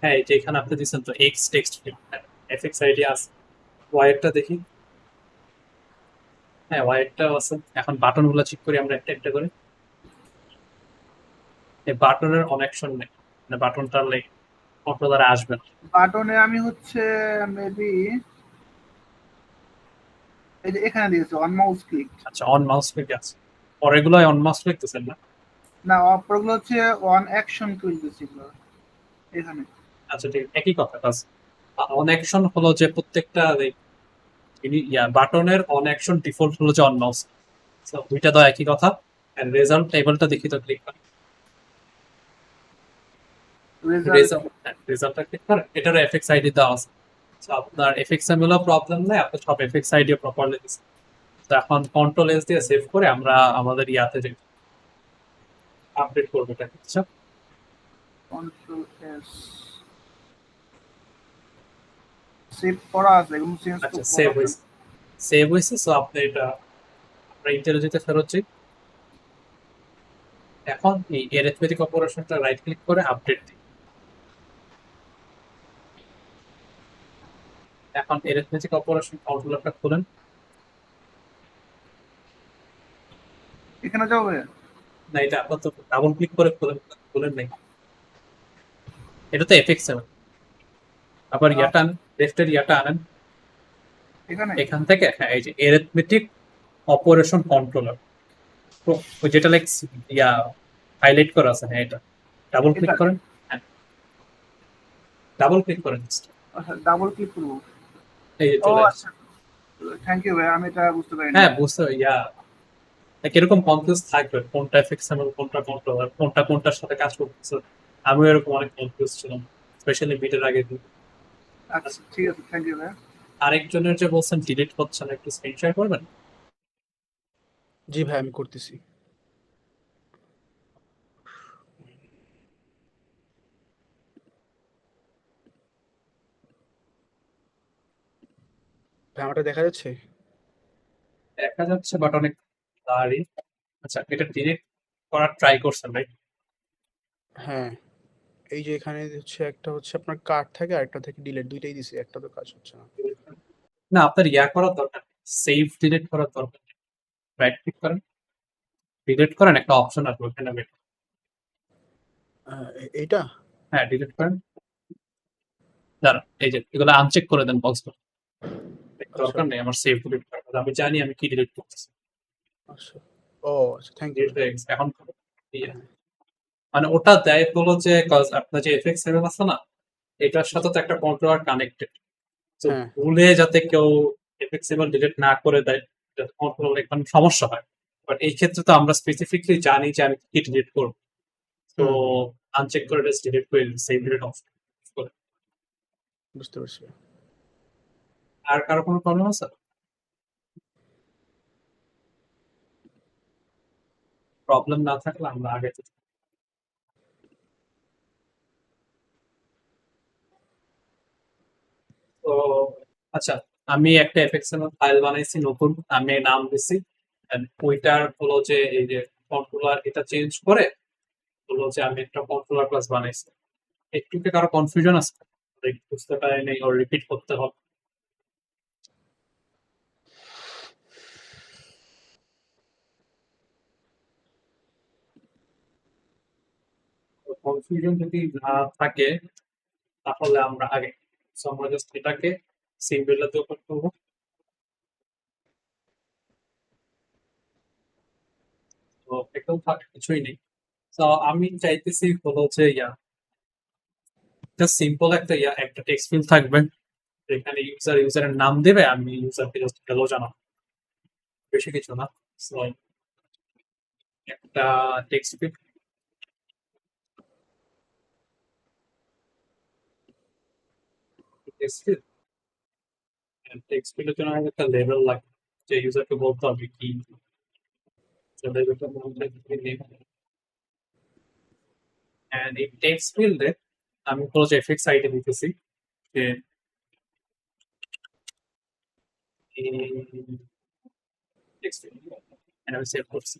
হ্যাঁ, এই যে এখানে আপনি দিচ্ছেন তো x text field, FX ID আছে। ওয়াইয়ারটা দেখি। হ্যাঁ ওয়াইয়ারটাও আছে। এখন বাটন গুলো চেক করি আমরা একটা একটা করে। এই বাটনের অনেকশন নেই, মানে বাটনটা লাইক কন্ট্রোলারে আসবে না।
বাটনে আমি হচ্ছে মেবি এই যে এখানে দিয়েছি অন মাউস ক্লিক।
আচ্ছা অন মাউস ক্লিক আছে, পরেগুলো অন মাউস ক্লিক দিচ্ছেন না?
না অপরগুলো হচ্ছে অন অ্যাকশন ক্লিক দিয়েছি এখানে।
আচ্ছা ঠিক একই কথা কাজ। অন অ্যাকশন হলো যে প্রত্যেকটা বাটনের অন অ্যাকশন ডিফল্ট হলো যে অন মাউস। দুইটা তো একই কথা। এন্ড রেজাল্ট টেবিলটা দেখি তো, ক্লিক করেন। রেজাল্টটা ক্লিক করেন, এটার এফএক্স আইডি দেওয়া আছে। So, আপনার এফএক্স এর হলো প্রবলেম নাই, আপনি সব এফএক্স আইডি প্রপারলি দিচ্ছেন। তো এখন কন্ট্রোল এস দিয়ে সেভ করে আমরা আমাদের ইয়াতে যাই, আপডেট করবো এটা। আচ্ছা
কন্ট্রোল এস সেভ করা আছে, এগুলো চেঞ্জ
আচ্ছা
করা
সেভ
আছে।
হয়েছে, সেভ হয়েছে। সো আপনি এটা, আমরা ইন্টেলিজেন্টে ফেরত যাই। এখন এই অ্যারিথমেটিক অপারেশনটা রাইট ক্লিক করে আপডেট দিই। এখন অ্যারিথমেটিক অপারেশন কন্ট্রোলারটা খুলেন।
এখানে যাবে
না এটা আপনার তো ডাবল ক্লিক করে খুলেন, খুলেন নাই। এটা তো এফএক্স এর। আবার ইয়াটা আনেন, লেফটের ইয়াটা আনেন।
এখানে
এখান থেকে হ্যাঁ, এই যে অ্যারিথমেটিক অপারেশন কন্ট্রোলার, ওই যেটা লাইক ইয়া হাইলাইট করা আছে, হ্যাঁ এটা ডাবল ক্লিক
এটা
করেন। হ্যাঁ ডাবল ক্লিক করেন।
ডাবল ক্লিক করব।
এই যে
ও
চলে আসছে।
আচ্ছা, থ্যাংক ইউ ভাই, আমি এটা বুঝতে পারিনি।
হ্যাঁ বুঝতে ইয়া এরকম কনফিউজ থাকবে, কোনটা এফএক্স এমএল, কোনটা কন্ট্রোলার, কোনটা কোনটার সাথে কাজ করতেছে। আমিও এরকম অনেক কনফিউজ ছিলাম, স্পেশালি বিটের আগে।
আচ্ছা ঠিক আছে, থ্যাংক ইউ ভাই।
আরেকজনের যে বলছেন ডিলিট হচ্ছে না, একটু স্ক্রিন শেয়ার করবেন?
জি ভাই আমি করতেছি। ভাই আমারটা দেখা যাচ্ছে?
দেখা যাচ্ছে বাট অনেক দাঁড়ি। আচ্ছা এটা ডিলিট করার ট্রাই করছেন রাইট?
হ্যাঁ, এই যে এখানে হচ্ছে একটা হচ্ছে আপনার কার্ড থাকে আর একটা থেকে ডিলিট, দুইটাই দিছি, একটা তো কাজ হচ্ছে না।
না আপনার ইয়া করার দরকার নেই, সেভ ডিলিট করার দরকার নেই। রাইট ক্লিক করেন, ডিলিট করেন, একটা অপশন আসবে ওখানে
এইটা
হ্যাঁ ডিলিট করেন। দাঁড়ান এই যে এগুলো আনচেক করে দেন বক্সগুলো।
আচ্ছা
দরকার নেই আমার সেভ ডিলিট করার, আমি জানি আমি কি ডিলিট করতেছি।
আচ্ছা ও আচ্ছা থ্যাংক ইউ
ডিলিট হয়ে গেছে এখন ইয়ে, মানে ওটা দেয় হলো যে আপনার যে এফএক্স সেভেন আছে না, এটার সাথে তো একটা কন্ট্রোলার কানেক্টেড, তো
হ্যাঁ
ভুলে যাতে কেউ এফএক্স সেভেন ডিলিট না করে দেয়, কন্ট্রোলার একদম সমস্যা হয়। বাট এই ক্ষেত্রে তো আমরা স্পেসিফিকলি জানি যে আমি কি ডিলিট করবো, তো
হুম
আনচেক করে জাস্ট ডিলিট করে সেভ ডিলিট অপশন করে।
বুঝতে পারছি।
আর কারো কোনো প্রবলেম আছে? প্রবলেম না থাকলে আমরা আগে তো তো আচ্ছা, আমি একটা এফএক্সএমএল ফাইল বানাইছি নতুন, আমি নাম দিছি and ওইটার হলো যে এই যে কন্ট্রোলার এটা চেঞ্জ করে হলো যে আমি একটা কন্ট্রোলার ক্লাস বানাইছি। একটু কি কারো কনফিউশন আছে? Like, বুঝতে পারি নাই ওর রিপিট করতে হবে? কনফিউশন যদি না থাকে তাহলে আমরা আগে so আমরা জাস্ট এটাকে সিম্বলটাতে ওপেন করবো। তো একদম ফাঁকা কিছুই নেই। তো আমি চাইতেছি হলো যে জাস্ট সিম্পল একটা একটা টেক্সট ফিল্ড থাকবে, এখানে ইউজারের নাম দেবে, আমি ইউজারকে জাস্ট হ্যালো জানাবো, বেশি কিছু না। সো একটা টেক্সট ফিল্ড, টেক্সট ফিল্ডের জন্য আমাদের একটা লেভেল লাগে, যে ইউজারকে বলতে হবে কি লেভেলটা এন্ড এই টেক্সট ফিল্ডে আমি হলো যে এফএক্স আইডি দিতেছি যে টেক্সট ফিল্ড আমি সেভ করছি,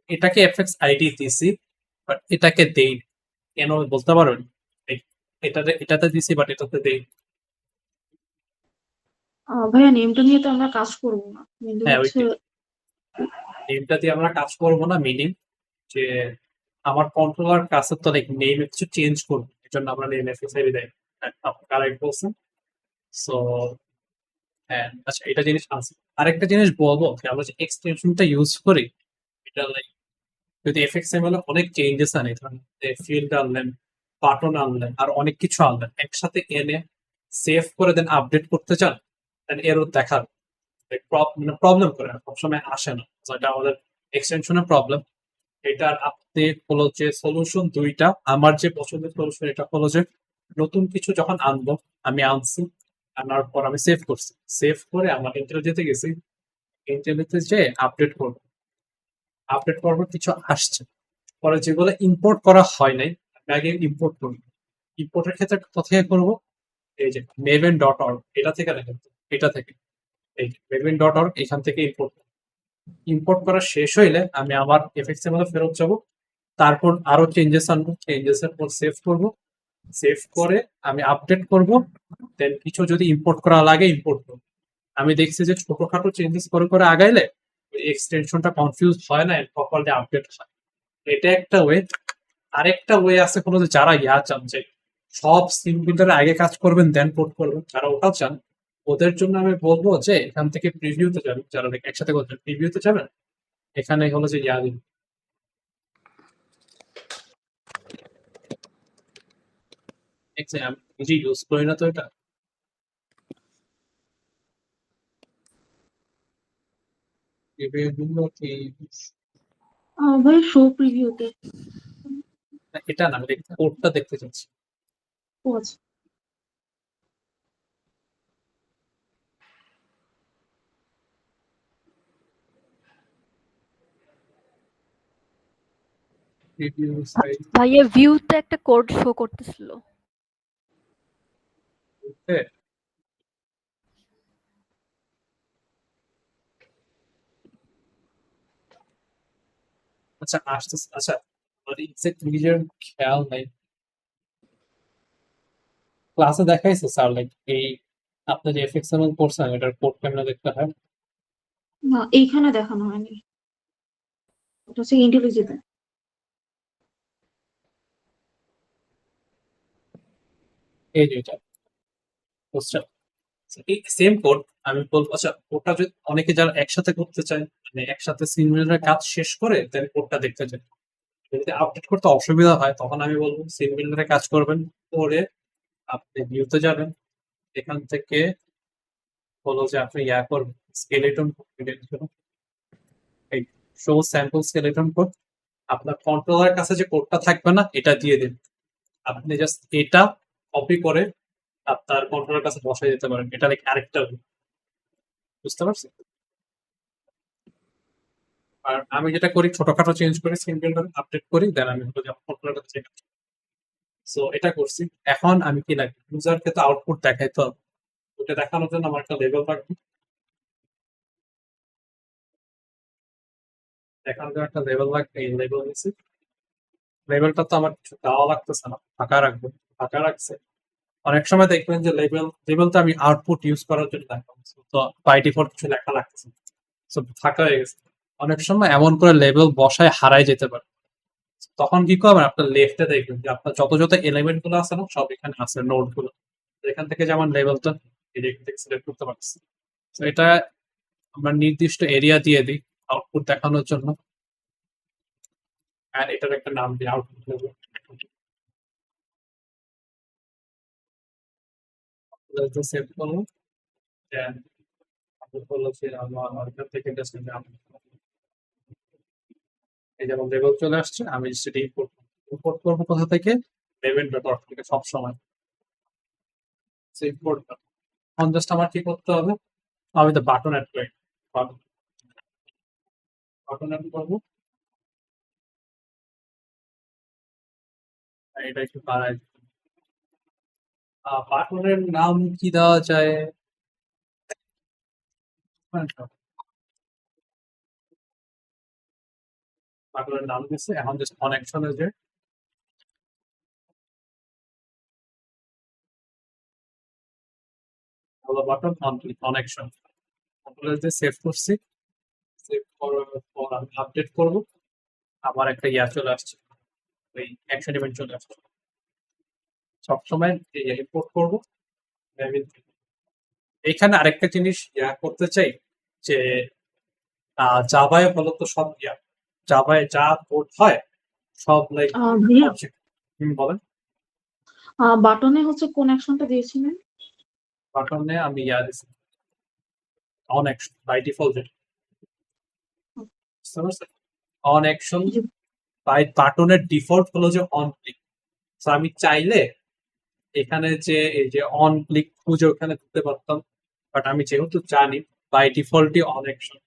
এটাকে এফএক্স আইডি দিছি বাট এটাকে দেই কেন বলতে পারবেন? এটাতে দিছি বাট এটাতে দেই।
ভাইয়া নেমটা নিয়ে তো আমরা কাজ করব না, কিন্তু
হ্যাঁ
হচ্ছে
ওইটাই, নেমটা দিয়ে আমরা কাজ করবো না, মিনিং যে আমার কন্ট্রোলার কাছে তো লাইক নেমে কিছু চেঞ্জ করবো, এই জন্য আমরা নেম এফএক্স আইডি দেয়। আপনি কারেক্ট বলছেন। সো হ্যাঁ আচ্ছা, এটা জিনিস আছে। আরেকটা জিনিস বলবো যে আমরা যে এক্সটেনশনটা ইউজ করি, এটা লাইক যদি এফএক্সএমএল এ অনেক চেঞ্জেস আনে, ধরেন ফিল্ড আনলেন, বাটন আনলেন, আর অনেক কিছু আনলেন একসাথে এনে সেভ করে দেন আপডেট করতে চান, দেন এরর দেখাবে, মানে প্রবলেম করে না, সবসময় আসে না। তো এটা আমাদের এক্সটেনশনের প্রবলেম। এটার আপনি হলো যে সলিউশন দুইটা, আমার যে পছন্দের সলিউশন এটা হলো যে নতুন কিছু যখন আনবো, আমি আনছি, আনার পর আমি সেভ করছি, সেভ করে আমার ইন্টেলিজেন্সে গেছি, ইন্টেলিজেন্সে যে আপডেট করবো, আপডেট করার পর কিছু আসছে, পরে যেগুলো ইম্পোর্ট করা হয় নাই আমি আগে ইম্পোর্ট করবো। ইম্পোর্টের ক্ষেত্রে কোথায় করবো? এই যে maven.org, এটা থেকে দেখেন, এটা থেকে এই maven.org, এখান থেকে ইম্পোর্ট। ইম্পোর্ট করা শেষ হইলে আমি আবার এফএক্সএমএল এ ফেরত যাব, তারপর আরো চেঞ্জেস আনবো, চেঞ্জেস এর পর সেভ করব, সেভ করে আমি আপডেট করব, দেন কিছু যদি ইম্পোর্ট করা লাগে ইম্পোর্ট করব। আমি দেখছি যে ছোটখাটো চেঞ্জেস করে করে আগাইলে এক্সটেনশনটা কনফিউজ হয় না, প্রপারলি আপডেট হয়। এটা একটা ওয়ে। আরেকটা ওয়ে আছে হলো যে যারা চান যে সব সিম বিল্ডারে আগে কাজ করবেন দেন পোর্ট করবেন, যারা ওটা চান ওদের জন্য আমি বলবো যে এখান থেকে প্রিভিউতে যাবেন, যারা একসাথে করবেন প্রিভিউতে যাবেন, এখানে হলো যে দিন আমি নিজে ইউজ করি না তো এটা,
ভাই শো প্রিভিউতে।
এটা না, আমি কোডটা দেখতে চাচ্ছি।
ও আচ্ছা,
প্রিভিউ সাইট
ভাইয়া ভিউতে একটা কোড শো করতেছিল।
আচ্ছা আসতেছে, আচ্ছা আমার এক্সাক্ট নিজের খেয়াল নাই, ক্লাসে দেখাইছে স্যার লাইক এই আপনি যে এফএক্সএমএল করছেন এটার কোড কেমনে দেখতে হয়?
না, এইখানে দেখানো হয়নি, এটা হচ্ছে ইন্টেলিজেন্ট।
এই যে এটা বুঝছেন? এই সেম কোড আমি বলবো, আচ্ছা কোডটা যদি অনেকে যারা একসাথে করতে চায়, মানে একসাথে সিমিলার কাজ শেষ করে দেন কোডটা দেখতে চায়, যদি আপডেট করতে অসুবিধা হয় তখন আমি বলবো সিমিলারে কাজ করবেন, করে আপনি ভিউতে যাবেন, এখান থেকে হলো যে আপনি ইয়া করবেন স্কেলেটন এই শো স্যাম্পল স্কেলেটন কোড, আপনার কন্ট্রোলারের কাছে যে কোডটা থাকবে না এটা দিয়ে দিন, আপনি জাস্ট এটা কপি করে আপনার কন্ট্রোলারের কাছে বসাই দিতে পারেন, এটা লাইক আরেকটা view, বুঝতে পারছেন? আর আমি যেটা করি ছোটখাটো চেঞ্জ করে স্ক্রিন বিল্ডার আপডেট করি, দেন আমি হলো যে কন্ট্রোলারের কাছে চেক। সো এটা করছি। এখন আমি কি লাগবে, ইউজারকে তো আউটপুট দেখাইতে হবে, ওটা দেখানোর জন্য আমার একটা লেভেল লাগবে, দেখানোর জন্য একটা লেভেল লাগবে, এই লেভেল নিচ্ছি। লেভেলটা তো আমার কিছু দেওয়া লাগতেছে না, ফাঁকা রাখবো, ফাঁকা রাখছে। অনেক সময় দেখবেন যে লেভেলটা আমি আউটপুট ইউজ করার জন্য দেখাবো, তো বাই ডিফল্ট কিছু লেখা লাগতেছে, সো ফাঁকা হয়ে গেছে। অনেক সময় এমন করে লেভেল বসায় হারাই যেতে পারে, তখন কি করবেন, আপনার লেফটে দেখবেন যে আপনার যত যত এলিমেন্ট গুলো আছে না সব এখানে আছে, নোড গুলো, এখান থেকে যেমন লেভেলটা সিলেক্ট করতে পারছি। তো এটা আমরা নির্দিষ্ট এরিয়া দিয়ে দিই আউটপুট দেখানোর জন্য, আর এটার একটা নাম দিই আউটপুট লেভেল। সেভ করবো, দেন আমি বললো যে আমার এখান থেকে just এই যেমন লেভেল চলে আসছে, আমি সেটা ইম্পোর্ট করবো কোথা থেকে, লেভেল ডট অর্গ থেকে সবসময় ইম্পোর্ট। এখন জাস্ট আমার কি করতে হবে, আমি তো বাটন অ্যাড করি, বাটন অ্যাড করবো, এটা একটু বাড়াই। বাটনের নাম কি দেওয়া যায়, বাটনের নাম দিচ্ছে, এখন জাস্ট কানেকশনে যে হলো বাটন কানেকশন, যে সেভ করছি, সেভ করার পর আমি আপডেট করবো, আমার একটা ইয়া চলে আসছে, ওই অ্যাকশন ইভেন্ট চলে আসছে। সবসময় ইম্পোর্ট করবো। এখানে আরেকটা জিনিস ইয়া করতে চাই যে জাভায় হলো তো সব ইয়া, জাভায় যা কোড হয় সব লাইক
ভাইয়া,
অবজেক্ট। বলেন।
বাটনে হচ্ছে কোন অ্যাকশনটা দিয়েছিলেন?
বাটনে আমি ইয়া দিছি অন অ্যাকশন বাই ডিফল্ট, বুঝতে পারছেন? On action
G.
বাই বাটনের ডিফল্ট হলো যে অন ক্লিক। তো আমি চাইলে এখানে যে এই যে অন ক্লিক খুঁজে ওখানে দিতে পারতাম, বাট আমি যেহেতু জানি বাই ডিফল্টই on action,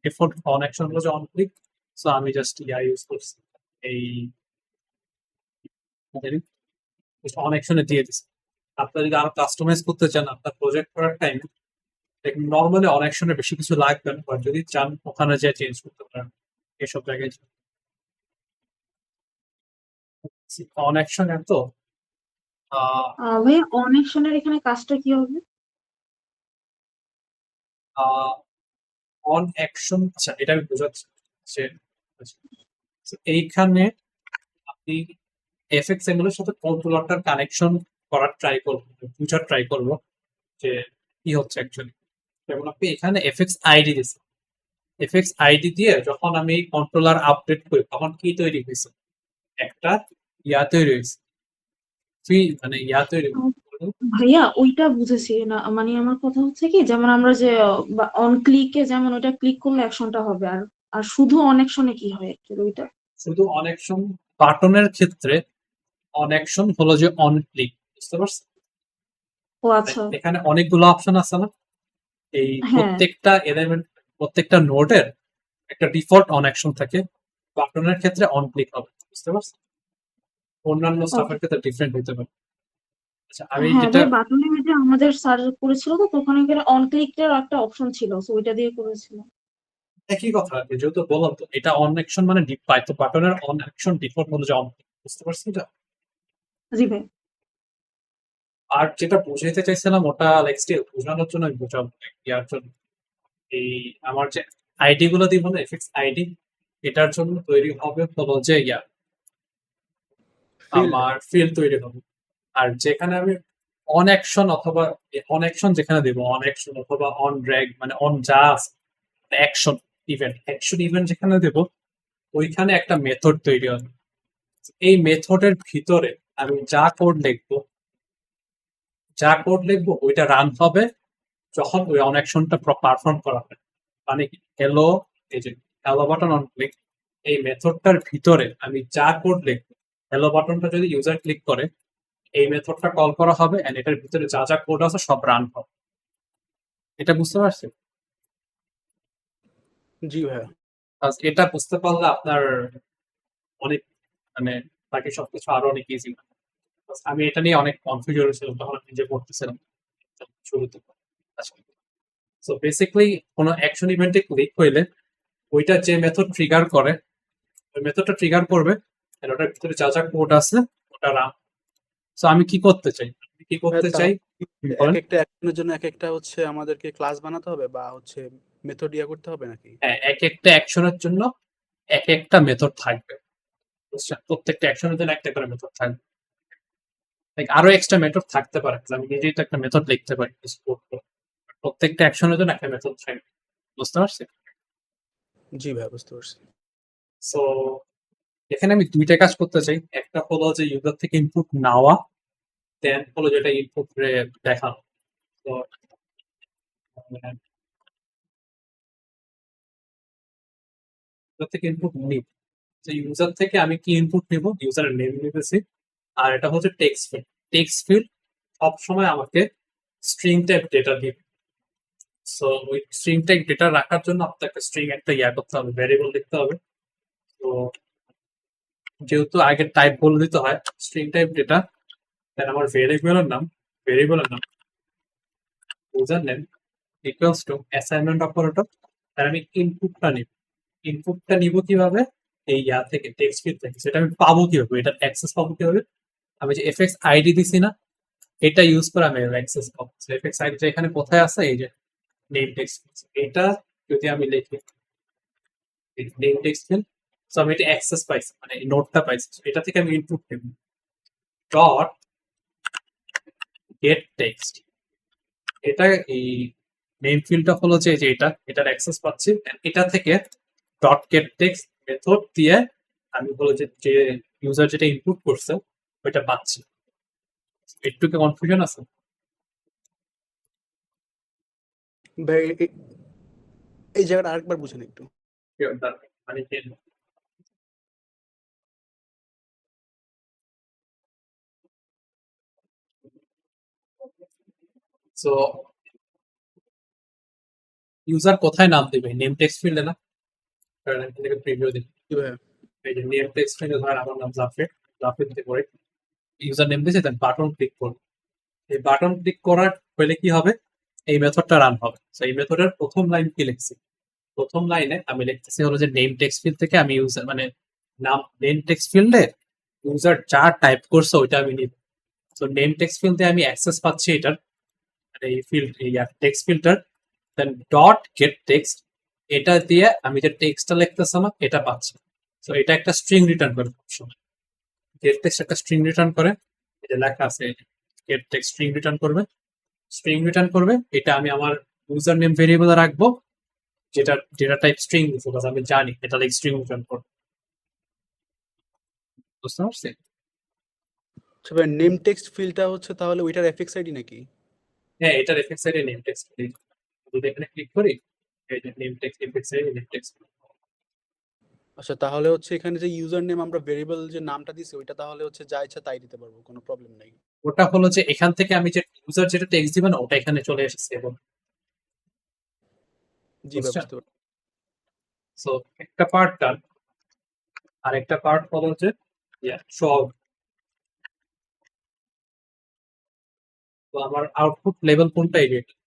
default on action হলো যে অন ক্লিক, সো আমি জাস্ট ইয়া ইউজ করছি, এই অন অ্যাকশনে দিয়ে দিচ্ছি। আপনারা যদি আরো কাস্টমাইজ করতে চান আপনার প্রজেক্ট করার টাইম, নর্মালি অন অ্যাকশনে বেশি কিছু লাগবে না, বাট যদি চান ওখানে যে চেঞ্জ করতে পারেন এসব জায়গায়। অন অ্যাকশন এত
ভাইয়া, অন অ্যাকশনের এখানে কাজটা কি হবে?
অন অ্যাকশন, আচ্ছা এটা আমি বোঝাচ্ছি যে আচ্ছা, so এইখানে আপনি এফএক্সএমএল এর সাথে কন্ট্রোলারটার কানেকশন করার ট্রাই করবো, বুঝার ট্রাই করবো যে কি হচ্ছে অ্যাকচুয়ালি। যেমন আপনি এখানে এফএক্স আইডি দিচ্ছেন, এফএক্স আইডি দিয়ে যখন আমি কন্ট্রোলার আপডেট করি তখন কি তৈরি হয়েছে, একটা ইয়া তৈরি হয়েছে, মানে ইয়া তৈরি
ভাইয়া, ওইটা বুঝেছি না, মানে আমার কথা হচ্ছে কি, যেমন আমরা যে অন ক্লিকে যেমন ওইটা ক্লিক করলে অ্যাকশনটা হবে, আর আর শুধু অন অ্যাকশনে কি হয় actually ওইটা?
শুধু অন অ্যাকশন বাটনের ক্ষেত্রে অন অ্যাকশন হলো যে অন ক্লিক, বুঝতে পারছেন?
ও আচ্ছা।
এখানে অনেকগুলো অপশন আছে না, এই
হ্যাঁ।
প্রত্যেকটা এলিমেন্ট প্রত্যেকটা নোডের একটা ডিফল্ট অন অ্যাকশন থাকে, বাটনের ক্ষেত্রে অন ক্লিক হবে, বুঝতে পারছেন? অন্যান্য স্টাফের ক্ষেত্রে ডিফারেন্ট হতে পারে। আচ্ছা আমি
হ্যাঁ
যেটা
ভাই, বাটনে ওই যে আমাদের স্যার করেছিল তো, ওখানে অন ক্লিকের একটা অপশন ছিল, তো ওইটা দিয়ে করেছিল।
একই কথা আর কি, যেহেতু বললাম তো এটা অন অ্যাকশন মানে ডিপ পাই, তো বাটনের অন অ্যাকশন ডিফল্ট হলো যে অন, বুঝতে পারছেন এটা?
জি ভাই।
আর যেটা বুঝাইতে চাইছিলাম ওটা লাইক স্টিল বোঝানোর জন্য আমি বোঝাবো ইয়ার জন্য এই আমার যে আইডি গুলো দিব না এফএক্স আইডি এটার জন্য তৈরি হবে হলো যে
ফিল্ড
আমার ফিল্ড তৈরি হবে আর যেখানে আমি অন অ্যাকশন অথবা অন অ্যাকশন যেখানে দিব অন অ্যাকশন অথবা অন ড্র্যাগ মানে অন যা অ্যাকশন ইভেন্ট যেখানে দেব ওইখানে একটা মেথড তৈরি হবে এই মেথডের ভিতরে আমি যা কোড লিখবো ওইটা রান হবে যখন ওই অন অ্যাকশনটা পারফর্ম করা হবে মানে কি হ্যালো এই যে হ্যালো বাটন অন ক্লিক এই মেথডটার ভিতরে আমি যা কোড লিখবো হ্যালো বাটনটা যদি ইউজার ক্লিক করে এই মেথডটা কল করা হবে এন্ড এটার ভিতরে যা যা কোড আছে সব রান হবে এটা বুঝতে পারছেন
জি ভাইয়া
এটা বুঝতে পারলে আপনার অনেক মানে বাকি সবকিছু আরো অনেক ইজি আমি এটা নিয়ে অনেক কনফিউজ ছিলাম তখন আমি নিজে করতেছিলাম শুরুতে সো বেসিক্যালি কোনো অ্যাকশন ইভেন্টে ক্লিক হইলে ওইটা যে মেথড ট্রিগার করে ওই মেথডটা ট্রিগার করবে আর ওটার ভিতরে যা যা কোড আছে ওটা রান সো আমি কি করতে চাই
এক একটা অ্যাকশনের জন্য এক একটা হচ্ছে আমাদেরকে ক্লাস বানাতে হবে বা হচ্ছে মেথড ইয়া করতে হবে নাকি
হ্যাঁ এক একটা অ্যাকশনের জন্য এক একটা মেথড থাকবে বুঝছেন প্রত্যেকটা অ্যাকশনের জন্য একটা করে মেথড থাকবে আরো এক্সট্রা মেথড থাকতে পারে আমি নিজেই তো একটা মেথড লিখতে পারি প্রত্যেকটা অ্যাকশনের জন্য একটা মেথড থাকবে বুঝতে পারছি
জি ভাই বুঝতে পারছি
সো এখানে আমি দুইটা কাজ করতে চাই একটা হলো যে ইউজার থেকে ইনপুট নেওয়া দেন হলো যেটা ইনপুট দেখানো তো থেকে ইনপুট নিব যে ইউজার থেকে আমি কি ইনপুট নিব ইউজারের নেম নিতেছি আর এটা হচ্ছে টেক্সট ফিল্ড সবসময় আমাকে স্ট্রিং টাইপ ডেটা দিবে সো ওই স্ট্রিং টাইপ ডেটা রাখার জন্য আপনাকে একটা স্ট্রিং একটা করতে হবে ভ্যারিয়েবল লিখতে হবে তো যেহেতু আগে টাইপ বলে দিতে হয় স্ট্রিং টাইপ ডেটা দেন আমার ভ্যারিয়েবলের নাম user name equals to assignment operator আর আমি ইনপুটটা নিব কিভাবে এই থেকে টেক্সট ফিল্ড থেকে সেটা আমি পাবো কিভাবে এটা অ্যাক্সেস পাবো কিভাবে আমি যে এফএক্স আইডি দিছি না এটা ইউজ করে আমি অ্যাক্সেস পাবো এফএক্স আইডিটা এখানে কোথায় আছে এই যে নেম টেক্সট এটা যদি আমি লিখি নেম টেক্সট ফিল্ড সো আমি এটা অ্যাক্সেস পাইছি মানে নোটটা পাইছি এটা থেকে আমি ইনপুট নেব ডট গেট টেক্সট এটা এই নেম ফিল্ডটা হলো যে এটার অ্যাক্সেস পাচ্ছি এটা থেকে ডট গেট টেক্সট মেথড দিয়ে আমি হলো যে ইউজার যেটা ইনপুট করছে ওইটা পাচ্ছি একটু কি কনফিউশন আছে
ভাই এই জায়গাটা আরেকবার বুঝেন একটু
মানে কি সো ইউজার কোথায় নাম দিবে নেম টেক্সট ফিল্ডে না কারণ আমি এটাকে প্রিভিউ দিই এই যে নেম টেক্সট ফিল্ডে ধর আমার নাম জাফর দিতে করে ইউজার নেম দিয়েছে দেন বাটন ক্লিক করব এই বাটন ক্লিক করার হলে কি হবে এই মেথডটা রান হবে সো এই মেথডের প্রথম লাইন কি লিখছি প্রথম লাইনে আমি লিখতেছি হলো যে নেম টেক্সট ফিল্ড থেকে আমি ইউজার মানে নাম নেম টেক্সট ফিল্ডে ইউজার যা টাইপ করছে ওইটা আমি নিব সো নেম টেক্সট ফিল্ডে আমি অ্যাক্সেস পাচ্ছি এটার এই ফিল্ড টেক্সট ফিল্টার দেন ডট গেট টেক্সট এটা দিয়ে আমি যে টেক্সটটা লিখতেছি না এটা পাচ্ছি সো এটা একটা স্ট্রিং রিটার্ন করে সবসময় গেট টেক্সট একটা স্ট্রিং রিটার্ন করে এটা লেখা আছে গেট টেক্সট স্ট্রিং রিটার্ন করবে এটা আমি আমার ইউজার নেম ভেরিয়েবলে রাখবো যেটা টাইপ স্ট্রিং বিকজ আমি জানি এটা লাইক স্ট্রিং রিটার্ন করবে বুঝতে পারছি
আচ্ছা ভাই নেম টেক্সট ফিল্ডটা হচ্ছে তাহলে ওইটার এফএক্স আইডি নাকি
হ্যাঁ এটার এফএক্স আইডি নেম টেক্সট যদি এখানে ক্লিক করি এই যে name text FX ID name text
আচ্ছা তাহলে হচ্ছে এখানে যে ইউজার নেম আমরা ভেরিয়েবল যে নামটা দিছি ওইটা তাহলে হচ্ছে যা ইচ্ছা তাই দিতে পারবো কোনো প্রবলেম নাই
ওটা হলো যে এখান থেকে আমি যে ইউজার যেটা টেক্সট দিবেন ওটা এখানে চলে এসেছে এবং
জি ভাই বুঝতে পারছি
সো একটা পার্ট ডান আর একটা পার্ট হলো যে সব তো আমার আউটপুট লেভেল কোনটা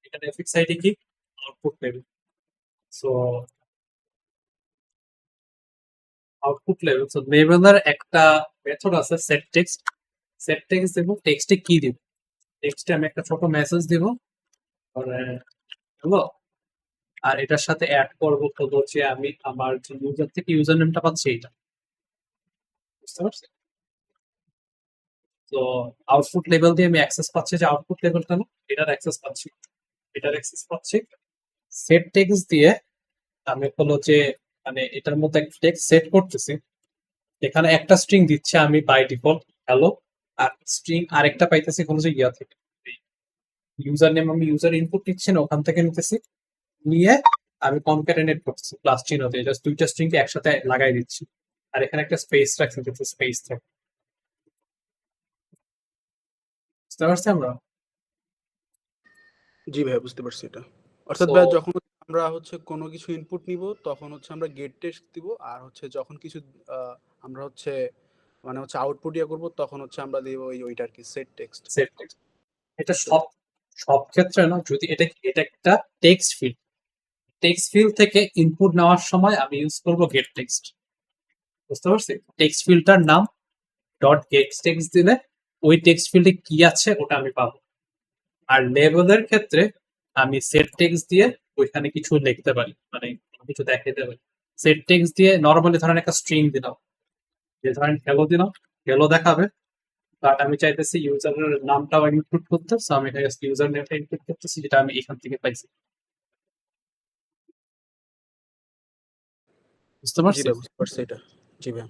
এটা এফএক্স আইডি কি output level so output level so লেভেলের একটা মেথড আছে সেট টেক্সট দেব টেক্সটে কি দিব নেক্সট আমি একটা ছোট মেসেজ দিব, হলো। আর এটার সাথে অ্যাড করবো হলো যে আমি আমার যে ইউজার থেকে ইউজার নেমটা পাচ্ছি এইটা, বুঝতে পারছি? তো আউটপুট লেভেল দিয়ে আমি অ্যাক্সেস পাচ্ছি, যে আউটপুট লেভেলটা না, এটার অ্যাক্সেস পাচ্ছি, সেট টেক্সট দিয়ে আমি হলো যে মানে এটার মধ্যে একটা টেক্সট সেট করতেছি, এখানে একটা স্ট্রিং দিচ্ছে আমি বাই ডিফল্ট হ্যালো, আর স্ট্রিং আরেকটা পাইতেছি হলো যে ইয়া থেকে, ইউজার নেম আমি ইউজার ইনপুট নিচ্ছি না, ওখান থেকে নিতেছি, নিয়ে আমি কনক্যাটেনেট করতেছি প্লাস চিহ্ন দিয়ে, জাস্ট দুইটা স্ট্রিংকে একসাথে লাগাই দিচ্ছি, আর এখানে একটা স্পেস রাখছি যাতে স্পেস থাকে, বুঝতে পারছি আমরা?
জি ভাইয়া, বুঝতে পারছি এটা। অর্থাৎ
So,
ভাইয়া যখন আমরা হচ্ছে কোনো কিছু ইনপুট নিব তখন হচ্ছে আমরা গেট টেক্সট দিব, আর হচ্ছে যখন কিছু আমরা হচ্ছে মানে হচ্ছে আউটপুট ইয়া করব তখন হচ্ছে আমরা দিব ওইটা আর কি সেট টেক্সট।
সেট টেক্সট এটা সব সব ক্ষেত্রে না, যদি এটা এটা একটা টেক্সট ফিল্ড থেকে ইনপুট নেওয়ার সময় আমি ইউজ করব গেট টেক্সট, বুঝতে পারছি? টেক্সট ফিল্ডটার নাম ডট গেট টেক্সট দিলে ওই টেক্সট ফিল্ডে কি আছে ওটা আমি পাবো। আর লেবেলের ক্ষেত্রে আমি সেট টেক্সট দিয়ে ওইখানে কিছু লিখতে পারি, মানে কিছু দেখাতে পারি। সেট টেক্সট দিয়ে নর্মালি ধরেন একটা স্ট্রিং দিলাম, যে ধরেন হ্যালো দিলাম, হ্যালো দেখাবে, বাট আমি চাইতেছি ইউজারের নামটাও ইনক্লুড করতে, সো আমি ইউজার নেমটা ইনক্লুড করতেছি, যেটা আমি এখান থেকে পাইছি, বুঝতে
জি
পারছি?
ভাইয়া, বুঝতে পারছি এটা। জি ভাইয়া।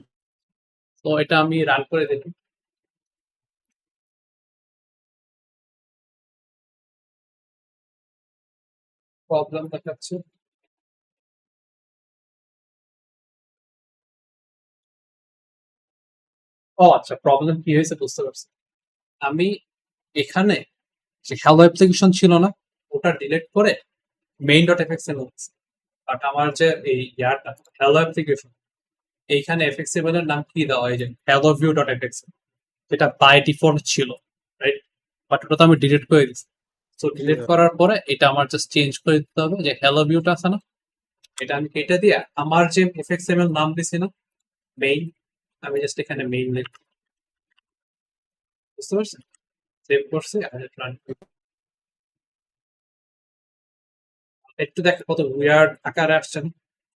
তো এটা আমি রান করে দেখি, প্রবলেম দেখাচ্ছে। ও আচ্ছা, প্রবলেম কি হয়েছে বুঝতে পারছি। আমি এখানে যে হ্যালো অ্যাপ্লিকেশন ছিল না, ওটা ডিলিট করে মেইন ডট এফএক্স এ নিয়েছি, বাট আমার যে এই ইয়ারটা হ্যালো অ্যাপ্লিকেশন, এইখানে এফএক্সিবল এর নাম কি দেওয়া হয় যে হ্যালো ভিউ ডট এফএক্স, যেটা বাই ডিফল্ট ছিল, রাইট? বাট ওটা তো আমি ডিলিট করে দিচ্ছি। সো ডিলিট করার পরে এটা আমার জাস্ট চেঞ্জ করে দিতে হবে, যে হ্যালো ভিউটা আছে না, এটা আমি কেটে দিয়ে আমার যে এফএক্সএমএল নাম দিছি না মেইন, আমি জাস্ট এখানে মেইন লিখব, বুঝতে পারছেন? সেভ করছি আর রান। একটু দেখো কত উইয়ার্ড আকারে আসছে না?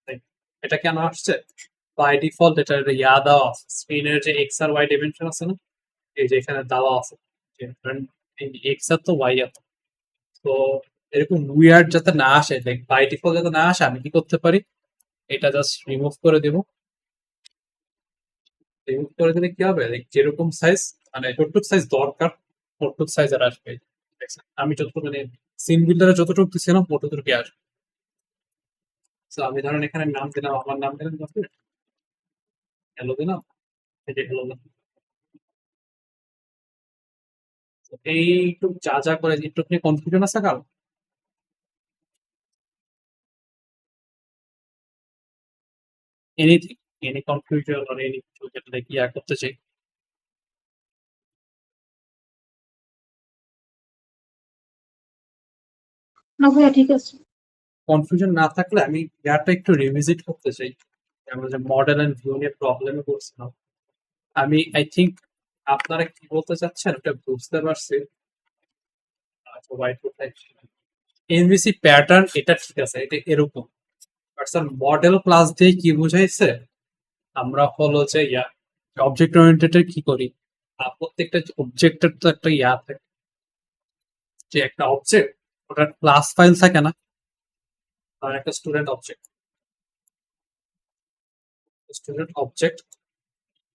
Like, এটা কেন আসছে? বাই ডিফল্ট এটা ইয়া দেওয়া আছে, স্ক্রিনের যে এক্স আর ওয়াই ডাইমেনশন আছে না, এই যে এখানে দেওয়া আছে যে এক্স আর তো ওয়াই আর, তো এরকম উইয়ার্ড যাতে না আসে, লাইক বাই ডিফল্ট যাতে না আসে, আমি কি করতে পারি, এটা জাস্ট রিমুভ করে দেব। রিমুভ করে দিলে কি হবে, লাইক যেরকম সাইজ মানে যতটুকু সাইজ দরকার ততটুকু সাইজ আর আসবে, দেখছেন? আমি যতটুকু মানে সিন বিল্ডারে যতটুকু দিছিলাম ততটুকু আসবে। তো আমি ধরেন এখানে নাম দিলাম, আমার নাম দিলাম হ্যালো দিলাম, এই যে হ্যালো দিলাম। তো এইটুক যা যা করে একটু কনফিউশন আছে কারণ এনিথিং, এনি কনফিউশন আর এনি কিছু যেটা দেখি ইয়া করতে চাই।
না ভাইয়া ঠিক আছে।
কনফিউশন না থাকলে আমি ইয়ারটা একটু রিভিজিট করতে চাই, আমরা যে মডেল এন্ড ভিউ নিয়ে প্রবলেমে পড়ছিলাম। আমি আই থিঙ্ক আপনারা কি বলতে চাচ্ছেন ওটা বুঝতে পারছি। আচ্ছা, হোয়াইট বোর্ড এনভিসি প্যাটার্ন এটা ঠিক আছে, এটা এরকম। বাট স্যার মডেল ক্লাস দিয়ে কি বুঝাইছে, আমরা হলো যে ইয়া অবজেক্ট ওরিয়েন্টেড কি করি, প্রত্যেকটা অবজেক্টের তো একটা ইয়া থাকে, যে একটা অবজেক্ট ওটার ক্লাস ফাইল থাকে না, আর একটা স্টুডেন্ট অবজেক্ট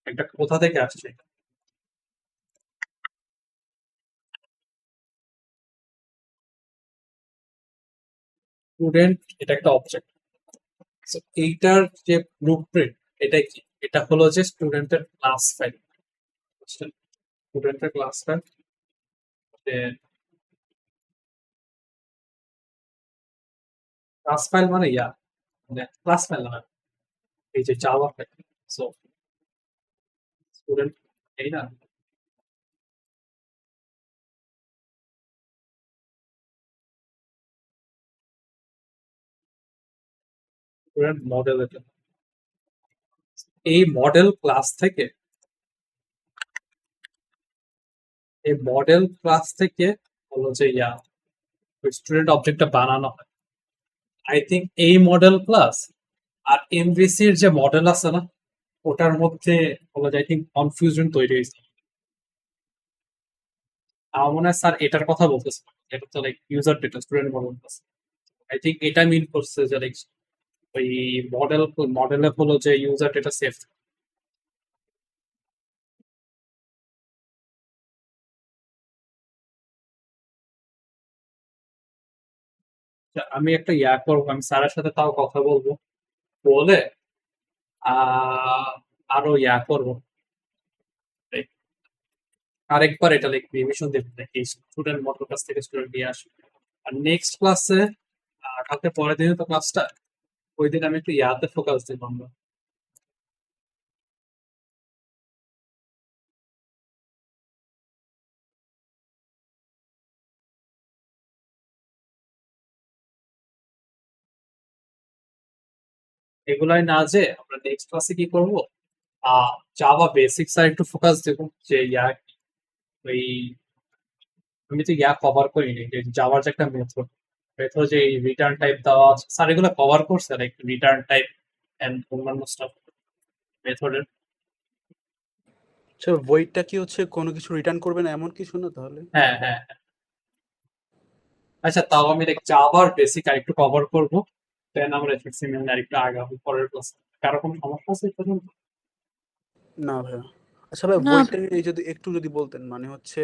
একটা কোথা থেকে আসছে, স্টুডেন্ট এটা একটা অবজেক্ট। এইটার যে ব্লুপ্রিন্ট এটা কি, এটা হলো যে স্টুডেন্টের ক্লাস ফাইল, স্টুডেন্টের ক্লাস ফাইল। ক্লাস ফাইল মানে ইয়া, মানে ক্লাস ফাইল না, এই যে জাভা ফাইল। সো স্টুডেন্ট এই না, স্টুডেন্ট মডেল, এটা এই মডেল ক্লাস থেকে এই মডেল ক্লাস থেকে হলো যে স্টুডেন্ট অবজেক্টটা বানানো হয়। আই থিঙ্ক এই মডেল ক্লাস আর এমভিসির যে মডেল আছে না, ওটার মধ্যে হলো যে আই থিঙ্ক কনফিউশন তৈরি হয়েছে। আমার মনে হয় স্যার এটার কথা বলতেছে, এটা তো like user data student model class. I think এটা মিন করছে যে লাইক ওই মডেলে হলো যে ইউজার ডেটা সেফ। আমি একটা করবো, আমি স্যারের সাথে তাও কথা বলবো, বলে আরো করবো, আরেকবার এটা লাইক রিভিশন দেবো নাকি স্টুডেন্ট মডেল ক্লাস থেকে স্টুডেন্ট নিয়ে আসবে। আর নেক্সট ক্লাসে কালকে পরের দিনে তো ক্লাসটা, ওই দিন আমি একটু ফোকাস দিব আমরা। এগুলাই না যে আমরা নেক্সট ক্লাসে কি করবো, জাভা বেসিক্স আর একটু ফোকাস দেবো যে ওই আমি তো কভার করিনি যে জাভার যে একটা মেথড যে রিটার্ন টাইপ দেওয়া আছে, স্যার এগুলো কভার করছে লাইক রিটার্ন টাইপ এন্ড অন্যান্য স্টাফ মেথডের।
আচ্ছা ভয়েডটা কি হচ্ছে কোনো কিছু রিটার্ন করবে না এমন কিছু না তাহলে?
হ্যাঁ হ্যাঁ হ্যাঁ। আচ্ছা তাও আমি লাইক জাভার বেসিক আর একটু কভার করবো, দেন আমরা এফএক্সএমএল আর একটু আগাবো পরের ক্লাসে। কারো কোনো সমস্যা আছে এই পর্যন্ত?
না ভাইয়া। আচ্ছা ভাই
না
ভয়েডটা নিয়ে যদি একটু যদি বলতেন, মানে হচ্ছে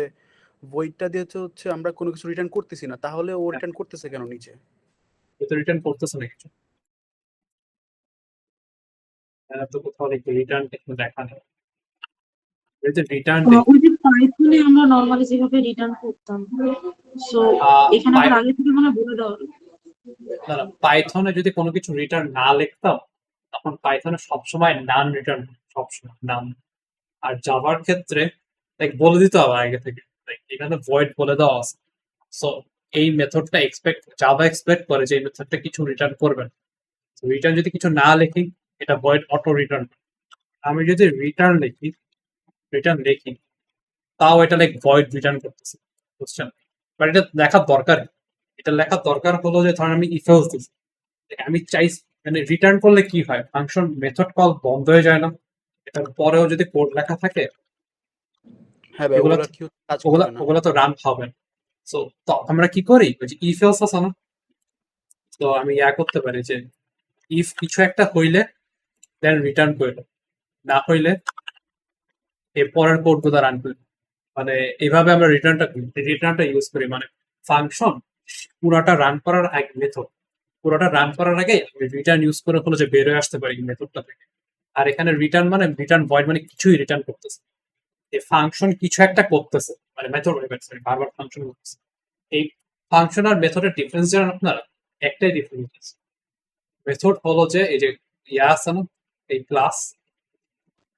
ভয়েডটা দিয়ে হচ্ছে আমরা কোনো কিছু রিটার্ন করতেছি না, তাহলে ও রিটার্ন করতেছে কেন নিচে?
তো রিটার্ন করতেছে না কিছু, তো কোথাও রিটার্ন দেখা নেই। এই যে রিটার্ন
ওই যে পাইথনে আমরা নরমালি যেভাবে রিটার্ন করতাম, সো এখানে আবার আগে থেকে মানে বলে দেওয়া
না না, পাইথনে যদি কোনো কিছু রিটার্ন না লিখতাম তখন পাইথনে সবসময় নান রিটার্ন, সবসময় নান। আর জাভার ক্ষেত্রে লাইক বলে দিতে হবে আগে থেকে, এখানে ভয়েড বলে দেওয়া আছে। সো এই মেথডটা জাভা এক্সপেক্ট করে যে এই মেথডটা কিছু রিটার্ন করবে। রিটার্ন যদি কিছু না লিখি এটা ভয়েড অটো রিটার্ন। আমি যদি রিটার্ন লিখি তাও এটা লাইক ভয়েড রিটার্ন করতেছে, বুঝছেন? বাট এটা লেখার দরকার, এটা লেখার দরকার হলো যে ধরেন আমি ইফেলস দিচ্ছি, আমি চাই মানে রিটার্ন করলে কি হয়, ফাংশন মেথড কল বন্ধ হয়ে যায় না, এটার পরেও যদি কোড লেখা থাকে
হ্যাঁ ভাই
এগুলো
ওগুলা কি কাজ করবে না?
ওগুলো তো রান হবে। সো তো আমরা কি করি, ওই যে ইফেলস আছে না, তো আমি করতে পারি যে ইফ কিছু একটা হইলে দেন রিটার্ন করলো, না হইলে এর পরের কোড গুলো রান করি। মানে এইভাবে আমরা রিটার্নটা ইউজ করি, মানে ফাংশন পুরাটা রান করার আগে মেথড পুরোটা রান করার আগে রিটার্ন ইউজ করে হলো যে বের হয়ে আসতে পারি মেথডটা থেকে। আর এখানে রিটার্ন মানে রিটার্ন ভয়েড মানে কিছুই রিটার্ন করতেছে, এই ফাংশন কিছু একটা করতেছে, মানে মেথড বারবার ফাংশন করতেছে। এই ফাংশন আর মেথডের ডিফারেন্স জানেন আপনারা? একটাই ডিফারেন্স আছে, মেথড হলো যে এই যে আছে না এই ক্লাসের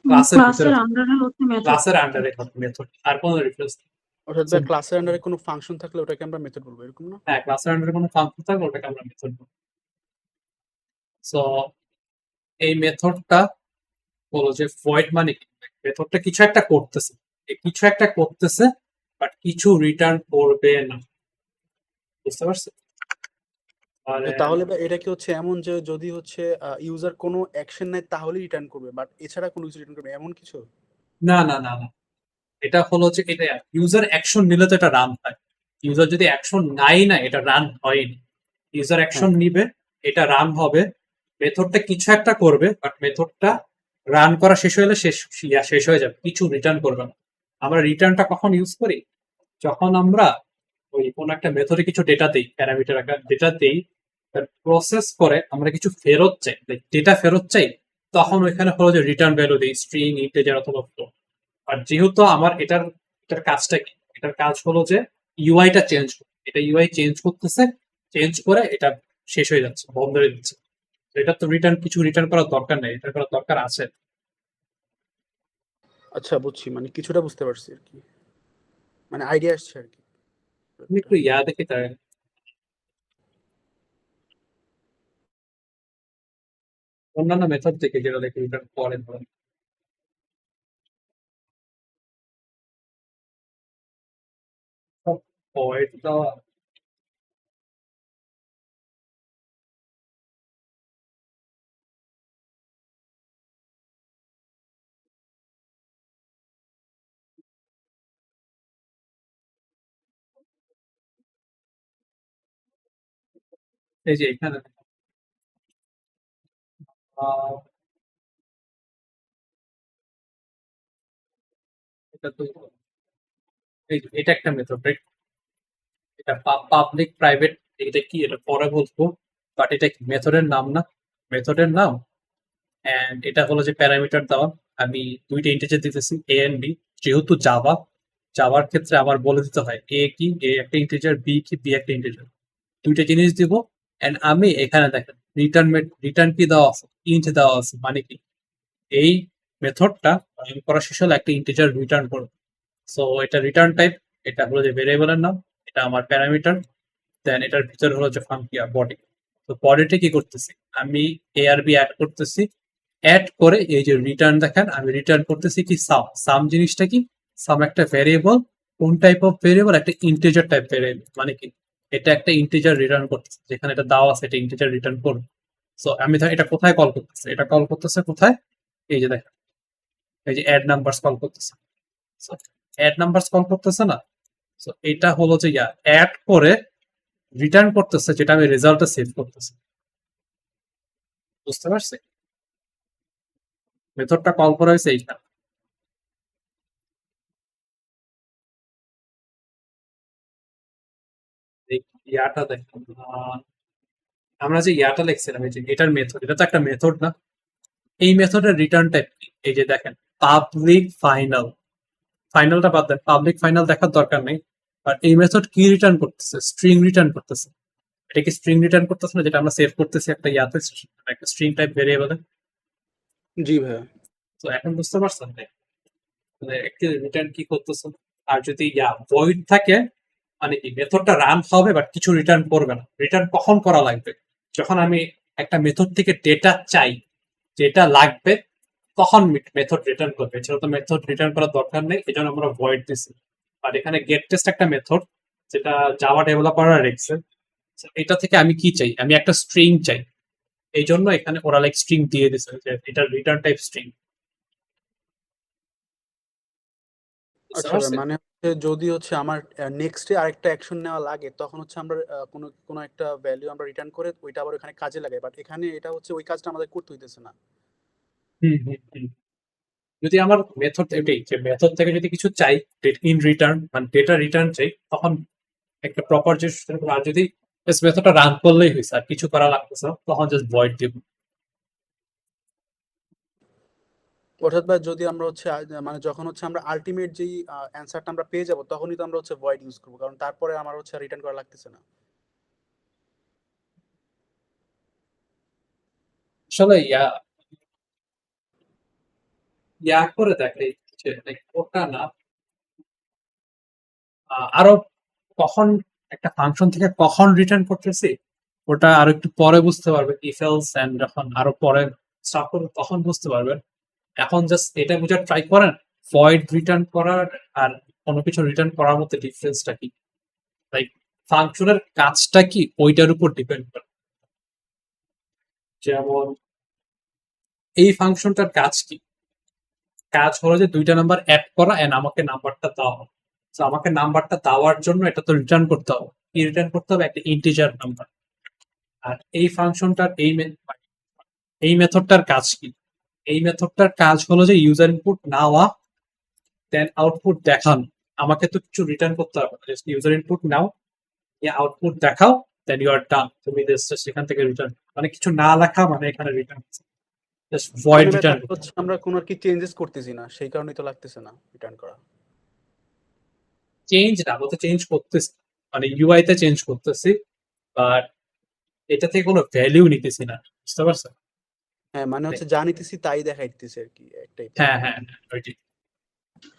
ভিতরে
ক্লাসের আন্ডারে হচ্ছে মেথড।
ক্লাসের আন্ডারে মেথড, আর কোনো ডিফারেন্স নেই।
অর্থাৎ ভাই ক্লাসের আন্ডারে কোনো ফাংশন থাকলে ওটাকে আমরা মেথড বলবো, এরকম না?
হ্যাঁ, ক্লাসের আন্ডারে কোনো ফাংশন থাকলে ওটাকে আমরা মেথড বলবো। সো এই মেথডটা বলো যে ভয়েড মানে কি, মেথডটা কিছু একটা করতেছে, কিছু একটা করতেছে বাট কিছু রিটার্ন করবে না, বুঝতে পারছো? মানে
তাহলে ভাই এটা কি হচ্ছে এমন যে যদি হচ্ছে ইউজার কোনো অ্যাকশন নেয় তাহলে রিটার্ন করবে, বাট এছাড়া কোনো কিছু রিটার্ন করবে এমন কিছু?
না না না না, এটা হলো যে এটা ইউজার অ্যাকশন নিলে তো এটা রান হয়, ইউজার যদি অ্যাকশন নাই না এটা রান হয়নি। ইউজার অ্যাকশন নিবে, এটা রান হবে, মেথডটা কিছু একটা করবে বাট মেথডটা রান করা শেষ হয়ে গেলে শেষ হয়ে যাবে, কিছু রিটার্ন করবে না। আমরা রিটার্নটা কখন ইউজ করি, যখন আমরা ওই কোন একটা মেথডে কিছু ডেটা দেই, প্যারামিটার আকার ডেটা দেই, প্রসেস করে আমরা কিছু ফেরত চাই, ডেটা ফেরত চাই, তখন ওইখানে হলো যে রিটার্ন ভ্যালু দেই, স্ট্রিং, ইন্টিজার অথবা ফ্লোট। আর যেহেতু আমার এটার কাজটা কি, এটার কাজ হলো যে ইউআইটা চেঞ্জ, এটা ইউআই চেঞ্জ করতেছে, চেঞ্জ করে এটা শেষ হয়ে যাচ্ছে, বন্ধ হয়ে যাচ্ছে। এটা তো কিছু রিটার্ন করার দরকার নেই, রিটার্ন করার দরকার আছে।
আচ্ছা বুঝছি, মানে কিছুটা বুঝতে পারছি আর কি, মানে আইডিয়া আসছে আর কি।
আমি একটু দেখি তাই অন্যান্য মেথড থেকে যেটা দেখে রিটার্ন করে void দেওয়া এই যে এখানে আহ, এটা তো এটা একটা মেথড, রাইট? এটা পাবলিক প্রাইভেট, এটা কি এটা পরে বলবো, বাট এটা কি মেথডের নাম না? মেথডের নাম। এন্ড এটা হলো যে প্যারামিটার দেওয়া, আমি দুইটা ইন্টিজার দিতেছি এ এন্ড বি। যেহেতু জাভার ক্ষেত্রে আমার বলে দিতে হয় এ কি, এ একটা ইন্টিজার, বি কি, বি একটা ইন্টিজার, দুইটা জিনিস দিব। এন্ড আমি এখানে দেখেন রিটার্ন কি দেওয়া আছে, ইন্ট দেওয়া আছে, মানে কি এই মেথডটা রান করা শেষ হলে একটা ইন্টিজার রিটার্ন করবে। সো এটা রিটার্ন টাইপ, এটা হলো যে ভেরিয়েবলের নাম, এটা আমার প্যারামিটার। দেন এটার ভিতরে হলো যে ফাংশন বডি। তো বডিতে কি করতেছি, আমি এ আর বি অ্যাড করতেছি, অ্যাড করে এই যে রিটার্ন দেখেন আমি রিটার্ন করতেছি কি সাম জিনিসটা কি, সাম একটা ভেরিয়েবল। কোন টাইপ অফ ভেরিয়েবল? একটা ইন্টিজার টাইপ ভেরিয়েবল, মানে কি এটা একটা ইন্টিজার রিটার্ন করতেছে, যেখানে এটা দেওয়া আছে এটা ইন্টিজার রিটার্ন করবে। সো আমি ধর এটা কোথায় কল করতেছে, এটা কল করতেছে কোথায়, এই যে দেখেন এই যে অ্যাড নাম্বারস কল করতেছে। সো অ্যাড নাম্বারস কল করতেছে না, সো এটা হলো যে অ্যাড করে রিটার্ন করতেছে, যেটা আমি রেজাল্টে সেভ করতেছি। বুঝতে পারছি? মেথডটা কল করা হয়েছে এইখানে। এই ইয়াটা দেখুন, আমরা যে ইয়াটা লিখছিলাম, এই যে এটার মেথড, এটা তো একটা মেথড না? এই মেথডের রিটার্ন টাইপ কি? এই যে দেখেন পাবলিক ফাইনাল, ফাইনালটা বাদ দেন, পাবলিক ফাইনাল দেখার দরকার নেই। আর এই মেথড কি রিটার্ন করতেছে? স্ট্রিং রিটার্ন করতেছে। এটা কি স্ট্রিং রিটার্ন করতেছে না, যেটা আমরা সেভ করতেছি একটা ইয়াতে, একটা স্ট্রিং টাইপ ভেরিয়েবলে?
জি ভাইয়া।
তো এখন বুঝতে পারছেন মানে একটি রিটার্ন কি করতেছে। আর যদি ভয়েড থাকে, মানে কি মেথডটা রান হবে বাট কিছু রিটার্ন করবে না। রিটার্ন কখন করা লাগবে? যখন আমি একটা মেথড থেকে ডেটা চাই, যেটা লাগবে, তখন মেথড রিটার্ন করবে। এছাড়া তো মেথড রিটার্ন করার দরকার নেই, এই জন্য আমরা ভয়েড দিছি। আর এখানে গেট টেস্ট একটা মেথড, যেটা জাভা ডেভেলপাররা রেখেছে। এটা থেকে আমি কি চাই, আমি একটা স্ট্রিং চাই, এই জন্য এখানে ওরা লাইক স্ট্রিং দিয়ে দিছে, যে এটা রিটার্ন টাইপ স্ট্রিং।
আচ্ছা ভাই, মানে হচ্ছে যদি হচ্ছে আমার নেক্সটে আরেকটা অ্যাকশন নেওয়া লাগে, তখন হচ্ছে আমরা কোনো কোনো একটা ভ্যালু আমরা রিটার্ন করে ওইটা আবার ওখানে কাজে লাগাই, বাট এখানে এটা হচ্ছে ওই কাজটা আমাদের করতে হইতেছে না।
যদি আমার মেথড এটাই, যে মেথড থেকে যদি কিছু চাই ইন রিটার্ন, মানে ডেটা রিটার্ন চাই, তখন একটা প্রপার যে, আর যদি মেথডটা রান করলেই হয়েছে আর কিছু করা লাগতেছে না, তখন জাস্ট ভয়েড দিব।
অর্থাৎ ভাই যদি আমরা হচ্ছে মানে যখন হচ্ছে আমরা আলটিমেট যেই অ্যান্সারটা আমরা পেয়ে যাব, তখনই তো আমরা হচ্ছে ভয়েড ইউজ করবো, কারণ তারপরে আমার হচ্ছে রিটার্ন করা লাগতেছে না।
আসলে করে দেখে যে ওটা না, আরো কখন একটা ফাংশন থেকে কখন রিটার্ন করতেছি, ওটা আরো একটু পরে বুঝতে পারবে। ইফ এলস এন্ড যখন আরো পরে স্টার্ট করবে তখন বুঝতে পারবেন। এখন জাস্ট এটা বুঝার ট্রাই করেন, ভয়েড রিটার্ন করার আর কোনো কিছু রিটার্ন করার মধ্যে ডিফারেন্সটা কি, লাইক ফাংশনের কাজটা কি ওইটার উপর ডিপেন্ড করে। যেমন এই ফাংশনটার কাজ কি? কাজ হলো যে দুইটা নাম্বার অ্যাড করা এন্ড আমাকে নাম্বারটা দেওয়া হবে। তো আমাকে নাম্বারটা দেওয়ার জন্য এটা তো রিটার্ন করতে হবে। কি রিটার্ন করতে হবে? একটা ইন্টিজার নাম্বার। আর এই ফাংশনটার এই মেথডটার কাজ কি? এই মেথডটার কাজ হলো যে ইউজার ইনপুট নেওয়া, দেন আউটপুট দেখানো। আমাকে তো কিছু রিটার্ন করতে হবে না, জাস্ট ইউজার ইনপুট নাও, আউটপুট দেখাও, দেন ইউ আর ডান। তুমি জাস্ট সেখান থেকে রিটার্ন, মানে কিছু না লেখা মানে এখানে রিটার্ন, জাস্ট ভয়েড
মানে
রিটার্ন।
হচ্ছে আমরা কোনো আর কি চেঞ্জেস করতেছি না, সেই কারণেই তো লাগতেছে না রিটার্ন করা।
চেঞ্জ না, আমরা তো চেঞ্জ করতেছি, মানে ইউআই তে চেঞ্জ করতেছি, বাট এটা থেকে কোনো ভ্যালিউ নিতেছি না। বুঝতে পারছেন?
হ্যাঁ, মানে হচ্ছে যা নিতেছি তাই দেখাইতেছি আর কি, একটাই।
হ্যাঁ হ্যাঁ, ওইটাই।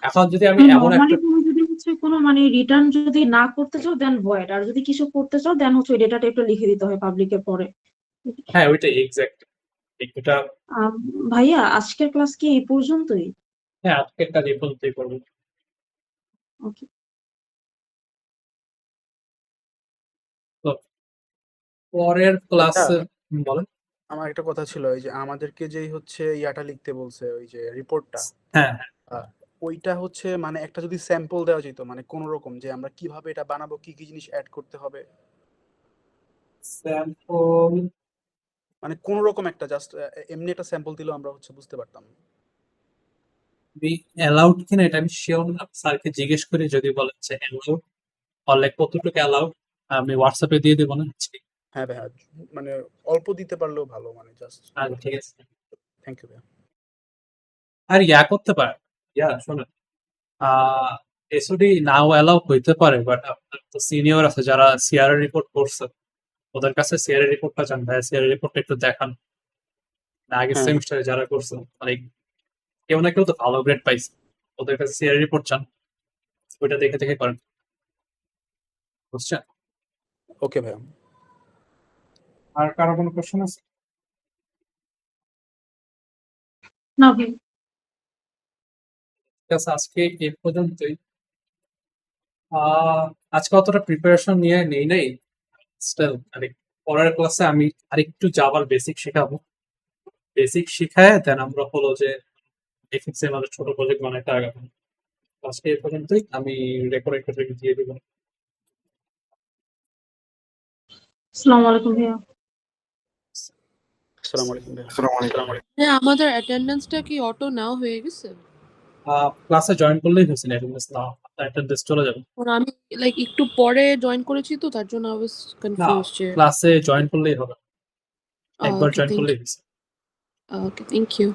এখন যদি আমি এমন
নরমালি
একটা,
তুমি যদি হচ্ছে কোনো মানে রিটার্ন যদি না করতে চাও দেন ভয়েড, আর যদি কিছু করতে চাও দেন হচ্ছে ওই ডেটা টাইপটা লিখে দিতে হয় পাবলিকের পরে।
হ্যাঁ ওইটাই এক্সাক্ট এটা।
ভাইয়া আজকের ক্লাস কি এই পর্যন্তই?
হ্যাঁ আজকের কাজ এই পর্যন্তই করবো।
ওকে।
পরের ক্লাসে বলেন।
আমার একটা কথা ছিল, এই যে আমাদেরকে যেই হচ্ছে ইয়াটা লিখতে বলছে, ওই যে রিপোর্টটা,
হ্যাঁ
ওইটা হচ্ছে মানে একটা যদি স্যাম্পল দেওয়া যেত, মানে কোন রকম যে আমরা কিভাবে এটা বানাবো, কি কি জিনিস অ্যাড করতে হবে,
স্যাম্পল
মানে কোন রকম একটা জাস্ট এমনি একটা স্যাম্পল দিলেও আমরা হচ্ছে বুঝতে পারতাম।
অ্যালাউড কিনা এটা আমি শিওর না, স্যারকে জিজ্ঞেস করি, যদি বলেন যে অ্যালাউড তাহলে কতটুকু অ্যালাউড আমি হোয়াটসঅ্যাপে দিয়ে দেবো না।
হ্যাঁ ভাই, মানে অল্প দিতে পারলেও ভালো, মানে জাস্ট।
আচ্ছা ঠিক আছে।
থ্যাংক ইউ ভাই।
আর ইয়া করতে পারে, ইয়া শোনেন, এসওডি নাও অ্যালাউ হইতে পারে, বাট আপনার তো সিনিয়র আছে যারা সিআরএ রিপোর্ট করছে, ওদের কাছে সিআরএ রিপোর্টটা চান ভাই, সিআরএ রিপোর্টটা একটু দেখান। আগের
হ্যাঁ।
সেমিস্টারে যারা করছে মানে কেউ না কেউ তো ভালো গ্রেড পাইছে, ওদের কাছে সিআরএ রিপোর্ট চান, ওইটা দেখে দেখে করেন, বুঝছেন?
ওকে ভাই।
আর কারো কোনো কোশ্চেন আছে?
না ভাই।
ঠিক আছে, আজকে এই পর্যন্তই। আজকে অতটা প্রিপারেশন নিয়ে নেই নাই, স্টিল মানে পরের ক্লাসে আমি আরেকটু জাভার বেসিক শেখাবো, বেসিক শিখায় দেন আমরা হলো যে এফএক্সে আমাদের ছোট প্রজেক্ট বানাইতে আগাবো। আজকে এই পর্যন্তই, আমি রেকর্ড একটা দিয়ে দেবো।
আসসালামু আলাইকুম ভাইয়া।
আসসালামু আলাইকুম ভাই।
হ্যাঁ, আমাদের অ্যাটেন্ডেন্সটা কি অটো নাও হয়ে গেছে?
ক্লাসে জয়েন করলেই হয়েছে, অ্যাটেন্ডেন্স না অ্যাটেন্ডেন্স চলে যাবে।
কারণ আমি লাইক একটু পরে জয়েন করেছি তো, তার জন্য আই ওয়াজ
না,
কনফিউজড যে
ক্লাসে জয়েন করলেই হবে, একবার
ওকে
জয়েন
থ্যাংক
করলেই হয়েছে।
Okay thank you